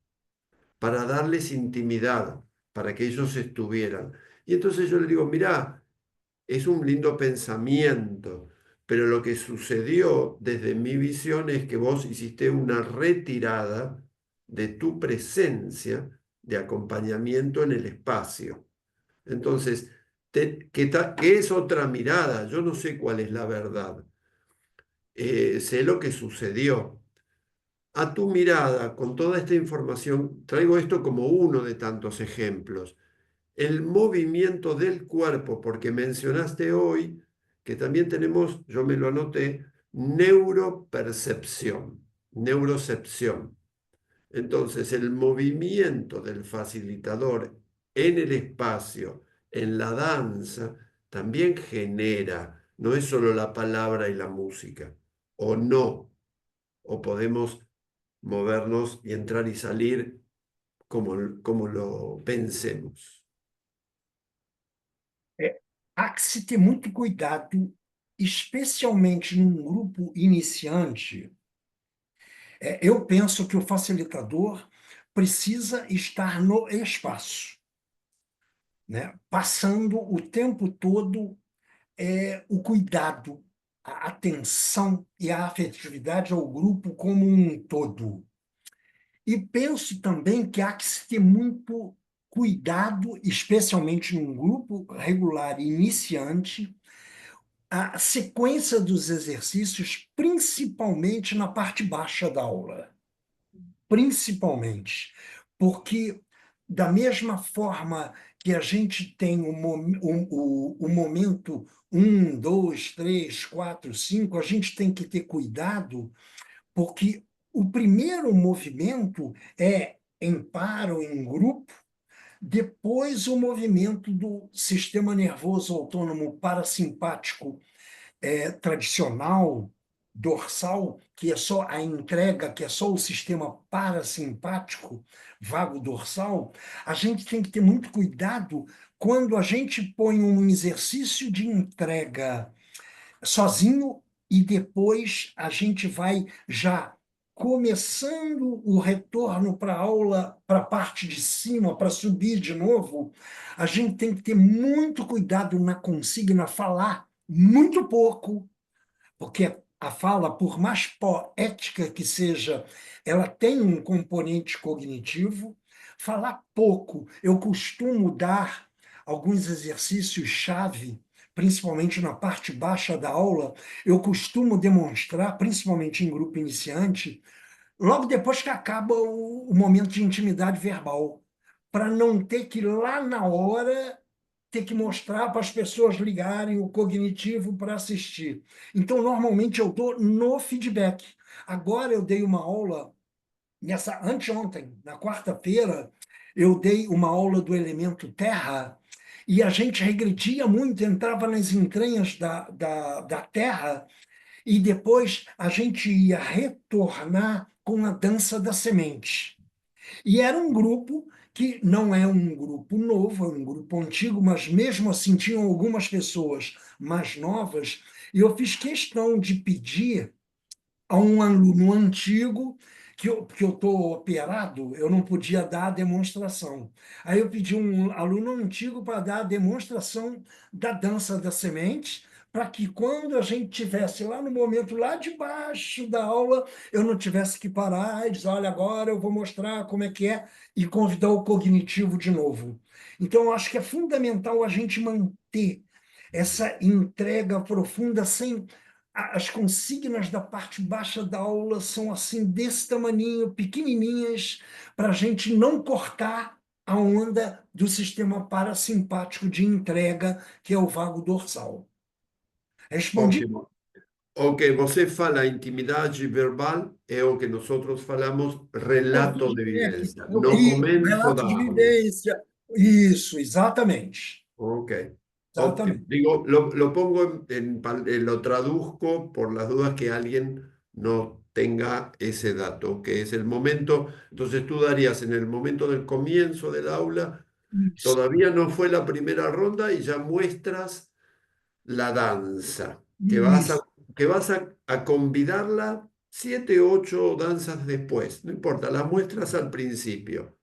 Para darles intimidad, para que ellos estuvieran. Y entonces yo le digo, mirá, es un lindo pensamiento, pero lo que sucedió desde mi visión es que vos hiciste una retirada de tu presencia de acompañamiento en el espacio. Entonces, ¿qué es otra mirada? Yo no sé cuál es la verdad. Sé lo que sucedió. A tu mirada, con toda esta información, traigo esto como uno de tantos ejemplos. El movimiento del cuerpo, porque mencionaste hoy que también tenemos, yo me lo anoté, neuropercepción, neurocepción. Entonces, el movimiento del facilitador en el espacio, en la danza, también genera, no es solo la palabra y la música, o no, o podemos movernos y entrar y salir como lo pensemos. Há que se ter muito cuidado, especialmente num grupo iniciante. Eu penso que o facilitador precisa estar no espaço, né? Passando o tempo todo o cuidado, a atenção e a afetividade ao grupo como um todo. E penso também que há que se ter muito cuidado, especialmente num grupo regular e iniciante, a sequência dos exercícios, principalmente na parte baixa da aula. Principalmente. Porque, da mesma forma que a gente tem o momento 1, 2, 3, 4, 5, a gente tem que ter cuidado, porque o primeiro movimento é em par ou em grupo, depois o movimento do sistema nervoso autônomo parasimpático tradicional, dorsal, que é só a entrega, que é só o sistema parasimpático, vago dorsal. A gente tem que ter muito cuidado quando a gente põe um exercício de entrega sozinho e depois a gente vai já começando o retorno para a aula, para a parte de cima, para subir de novo. A gente tem que ter muito cuidado na consigna, falar muito pouco, porque a fala, por mais poética que seja, ela tem um componente cognitivo. Falar pouco. Eu costumo dar alguns exercícios-chave, principalmente na parte baixa da aula. Eu costumo demonstrar, principalmente em grupo iniciante, logo depois que acaba o momento de intimidade verbal, para não ter que lá na hora ter que mostrar para as pessoas ligarem o cognitivo para assistir. Então, normalmente eu dou no feedback. Agora eu dei uma aula anteontem, na quarta-feira, eu dei uma aula do elemento terra e a gente regredia muito, entrava nas entranhas da terra e depois a gente ia retornar com a dança da semente. E era um grupo que não é um grupo novo, é um grupo antigo, mas mesmo assim tinham algumas pessoas mais novas, e eu fiz questão de pedir a um aluno antigo, que eu estou operado, eu não podia dar a demonstração. Aí eu pedi um aluno antigo para dar a demonstração da dança da semente, para que quando a gente tivesse lá no momento, lá de baixo da aula, eu não tivesse que parar e dizer, olha, agora eu vou mostrar como é que é, e convidar o cognitivo de novo. Então, eu acho que é fundamental a gente manter essa entrega profunda sem as consignas da parte baixa da aula são assim, desse tamaninho, pequenininhas, para a gente não cortar a onda do sistema parasimpático de entrega, que é o vago dorsal. Respondi? Ótimo. Ok, você fala intimidade verbal, é o que nós falamos relato de vivência, no começo da Relato de aula. vivência. Isso, exatamente. Ok, óptimo. Exatamente. Digo, lo pongo lo traduzco por las dudas que alguien no tenga ese dato, que es el momento. Entonces tú darías en el momento del comienzo del aula, Isso. todavía no fue la primera ronda y ya muestras la danza, Isso. que vas a convidarla 7, 8 danzas después, no importa, las muestras al principio.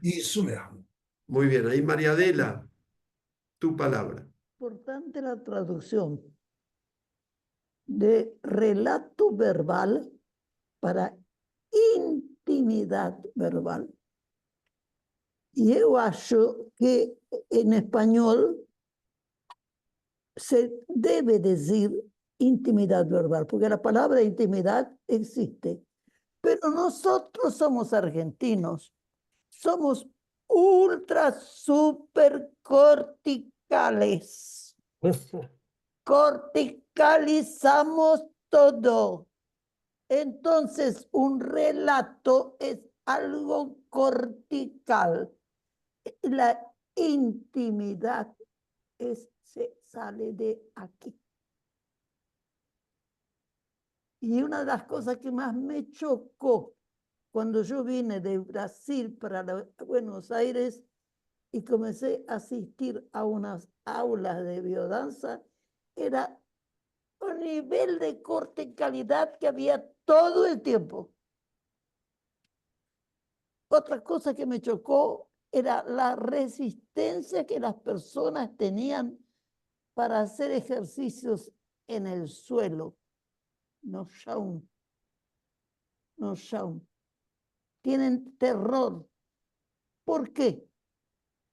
Isso mesmo. Muy bien, ahí María Adela, tu palabra. Importante la traducción de relato verbal para intimidad verbal. Y yo acho que en español se debe decir intimidad verbal, porque la palabra intimidad existe. Pero nosotros somos argentinos, somos ultra super corticales. Corticalizamos todo. Entonces, un relato es algo cortical. La intimidad se sale de aquí. Y una de las cosas que más me chocó cuando yo vine de Brasil para Buenos Aires y comencé a asistir a unas aulas de biodanza, era un nivel de corticalidad que había todo el tiempo. Otra cosa que me chocó era la resistencia que las personas tenían para hacer ejercicios en el suelo. No chão. No chão. Tienen terror. ¿Por qué?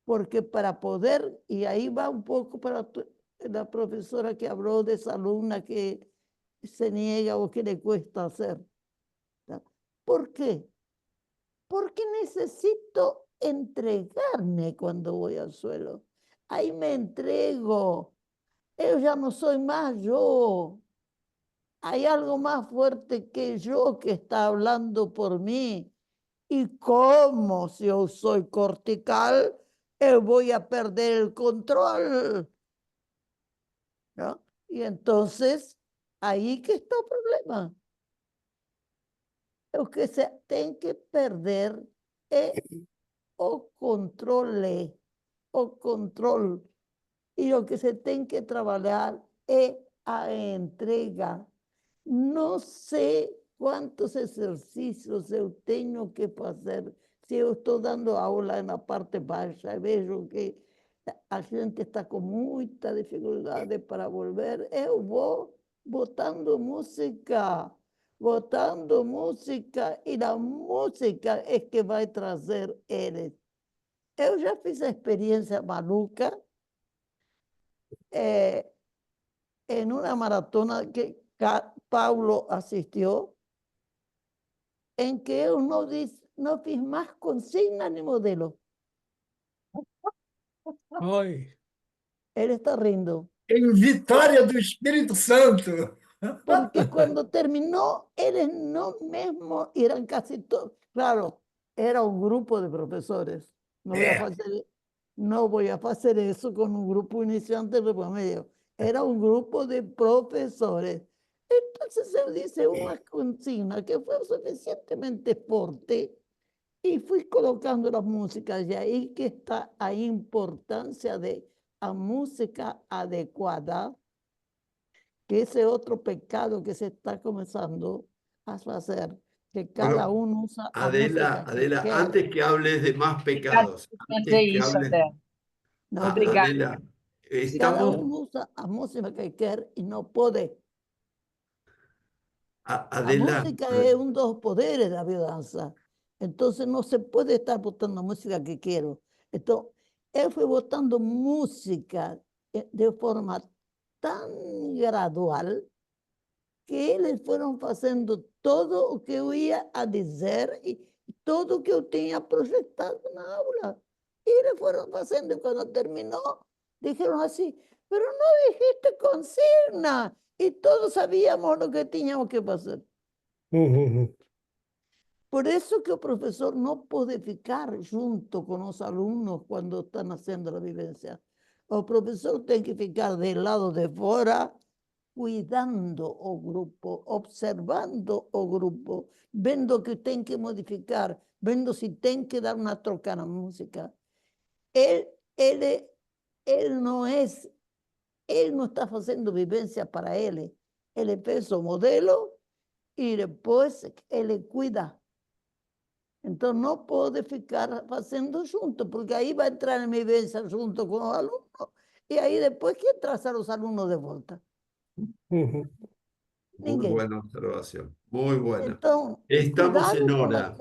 Porque para poder, y ahí va un poco para la profesora que habló de esa alumna que se niega o que le cuesta hacer. ¿Por qué? Porque necesito entregarme cuando voy al suelo. Ahí me entrego. Yo ya no soy más yo. Hay algo más fuerte que yo que está hablando por mí. Y como si yo soy cortical, voy a perder el control. ¿No? Y entonces, ahí que está el problema. Lo que se tiene que perder es o control. Y lo que se tiene que trabajar es a entrega. No sé cuántos ejercicios yo tengo que hacer. Si yo estoy dando aula en la parte baja, veo que la gente está con mucha dificultad para volver. Yo voy botando música, y la música es que va a traer eles. Yo ya fiz a experiencia maluca en una maratona que Paulo asistió. em que eu não fiz mais consigna nem modelo. Hoy. Ele está rindo. Em Vitória do Espírito Santo. Porque cuando terminó, ellos no mismo eran casi todos. Claro, era un grupo de profesores. No voy a hacer eso con un grupo iniciante de medio. Era un grupo de profesores. Entonces él dice una consigna que fue suficientemente fuerte y fui colocando las músicas y ahí que está la importancia de la música adecuada, que ese otro pecado que se está comenzando a hacer, que cada Bueno, uno usa la Adela, música que Adela, quiere. antes que hables de más pecados, Fazer antes que isso, hables, Adela. No, Obrigada. Adela, cada estamos, uno usa la música que quiere y no puede. La Adela, música es un dos poderes de la biodanza. Entonces no se puede estar votando música que quiero. Entonces, él fue votando música de forma tan gradual que eles foram fazendo todo o que eu ia a dizer e todo o que eu tinha projetado na aula. E eles foram fazendo, e quando terminou, dijeron assim, pero não dijiste consigna. E todos sabíamos o que tínhamos que fazer. Por eso que o professor não pode ficar junto com os alunos quando estão fazendo a vivência. O professor tem que ficar do lado de fora, cuidando o grupo, observando o grupo, vendo que tem que modificar, vendo se tem que dar uma troca na música. Ele não está fazendo vivência para ele. Ele fez o modelo e depois ele cuida. Então não pode ficar fazendo junto, porque aí vai entrar em vivência junto com os alunos e aí depois quem trazer os alunos de volta? muy Ninguém. buena observación, muy buena. Então, Estamos en hora,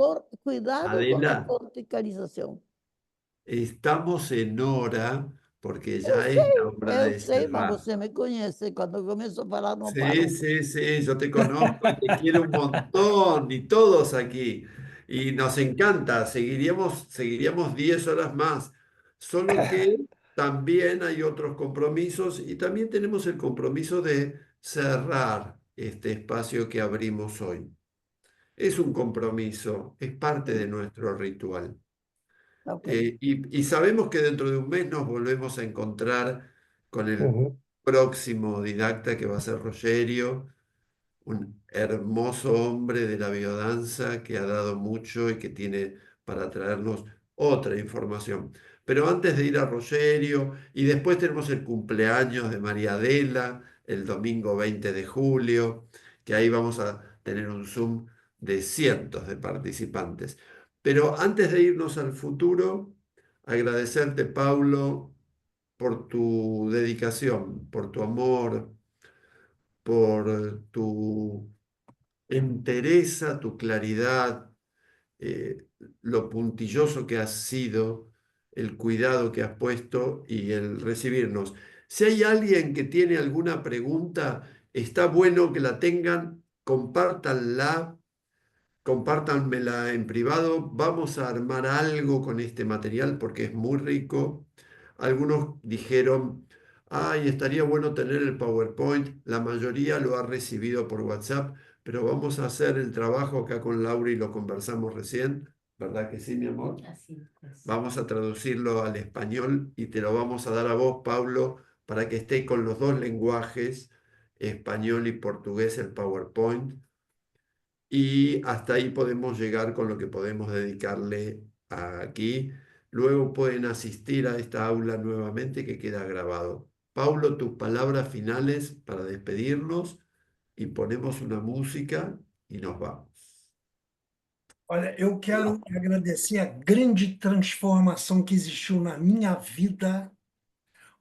cuidado com a Adela, corticalização. estamos en hora porque Eu ya es la hora eu de sei, mas cerrar. você me conhece, quando começo a falar não Sí, paro. sí, sí, yo te conozco y te quiero un montón, y todos aquí. Y nos encanta, seguiríamos 10 horas más, solo que también hay otros compromisos y también tenemos el compromiso de cerrar este espacio que abrimos hoy. Es un compromiso, es parte de nuestro ritual. Okay. Y sabemos que dentro de un mes nos volvemos a encontrar con el próximo didacta que va a ser Rogerio, un hermoso hombre de la biodanza que ha dado mucho y que tiene para traernos otra información. Pero antes de ir a Rogerio, y después tenemos el cumpleaños de María Adela, el domingo 20 de julio, que ahí vamos a tener un Zoom de cientos de participantes. Pero antes de irnos al futuro, agradecerte, Paulo, por tu dedicación, por tu amor, por tu entereza, tu claridad, lo puntilloso que has sido, el cuidado que has puesto y el recibirnos. Si hay alguien que tiene alguna pregunta, está bueno que la tengan, compártanla, compártanmela en privado. Vamos a armar algo con este material porque es muy rico. Algunos dijeron, ay, estaría bueno tener el PowerPoint. La mayoría lo ha recibido por WhatsApp, pero vamos a hacer el trabajo acá con Laura y lo conversamos recién. ¿Verdad que sí, mi amor? Así es. Vamos a traducirlo al español y te lo vamos a dar a vos, Paulo, para que esté con los dos lenguajes, español y portugués, el PowerPoint. Y hasta ahí podemos llegar con lo que podemos dedicarle aquí. Luego pueden asistir a esta aula nuevamente que queda grabado. Paulo, tus palabras finales para despedirnos y ponemos una música y nos vamos. Olha, eu quero agradecer a grande transformação que existiu na minha vida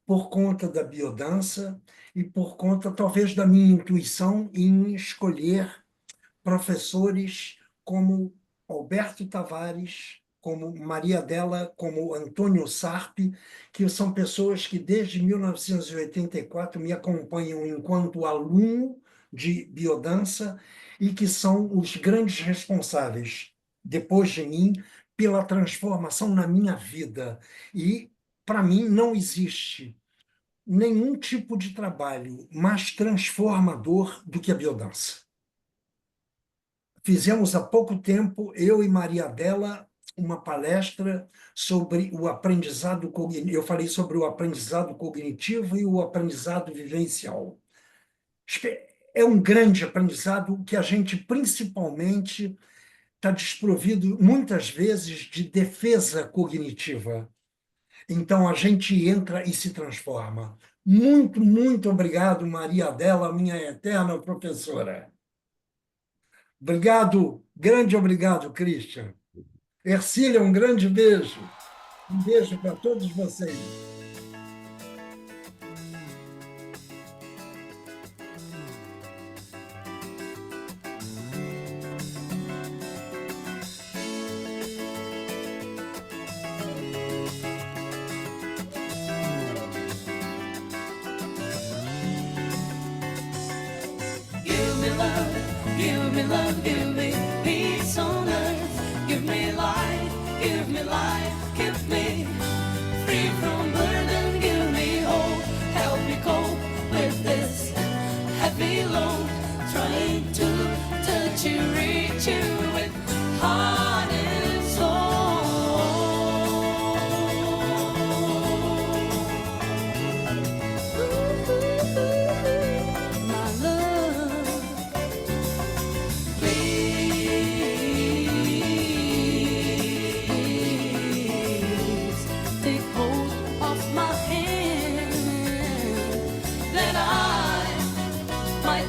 por conta da biodança e por conta, talvez, da minha intuição em escolher professores como Alberto Tavares, como Maria Adela, como Antônio Sarpi, que são pessoas que desde 1984 me acompanham enquanto aluno de biodança e que são os grandes responsáveis, depois de mim, pela transformação na minha vida. E, para mim, não existe nenhum tipo de trabalho mais transformador do que a biodança. Fizemos há pouco tempo, eu e Maria Adela, uma palestra sobre o aprendizado cognitivo. Eu falei sobre o aprendizado cognitivo e o aprendizado vivencial. É um grande aprendizado que a gente, principalmente, está desprovido, muitas vezes, de defesa cognitiva. Então, a gente entra e se transforma. Muito, muito obrigado, Maria Adela, minha eterna professora. Obrigado, grande obrigado, Christian. Ercília, um grande beijo. Um beijo para todos vocês. Give me love, give me peace on earth. Give me life, give me life, give me free from burden, give me hope. Help me cope with this heavy load. Trying to touch you, reach you with heart and soul. My love, please take hold of my hand that I might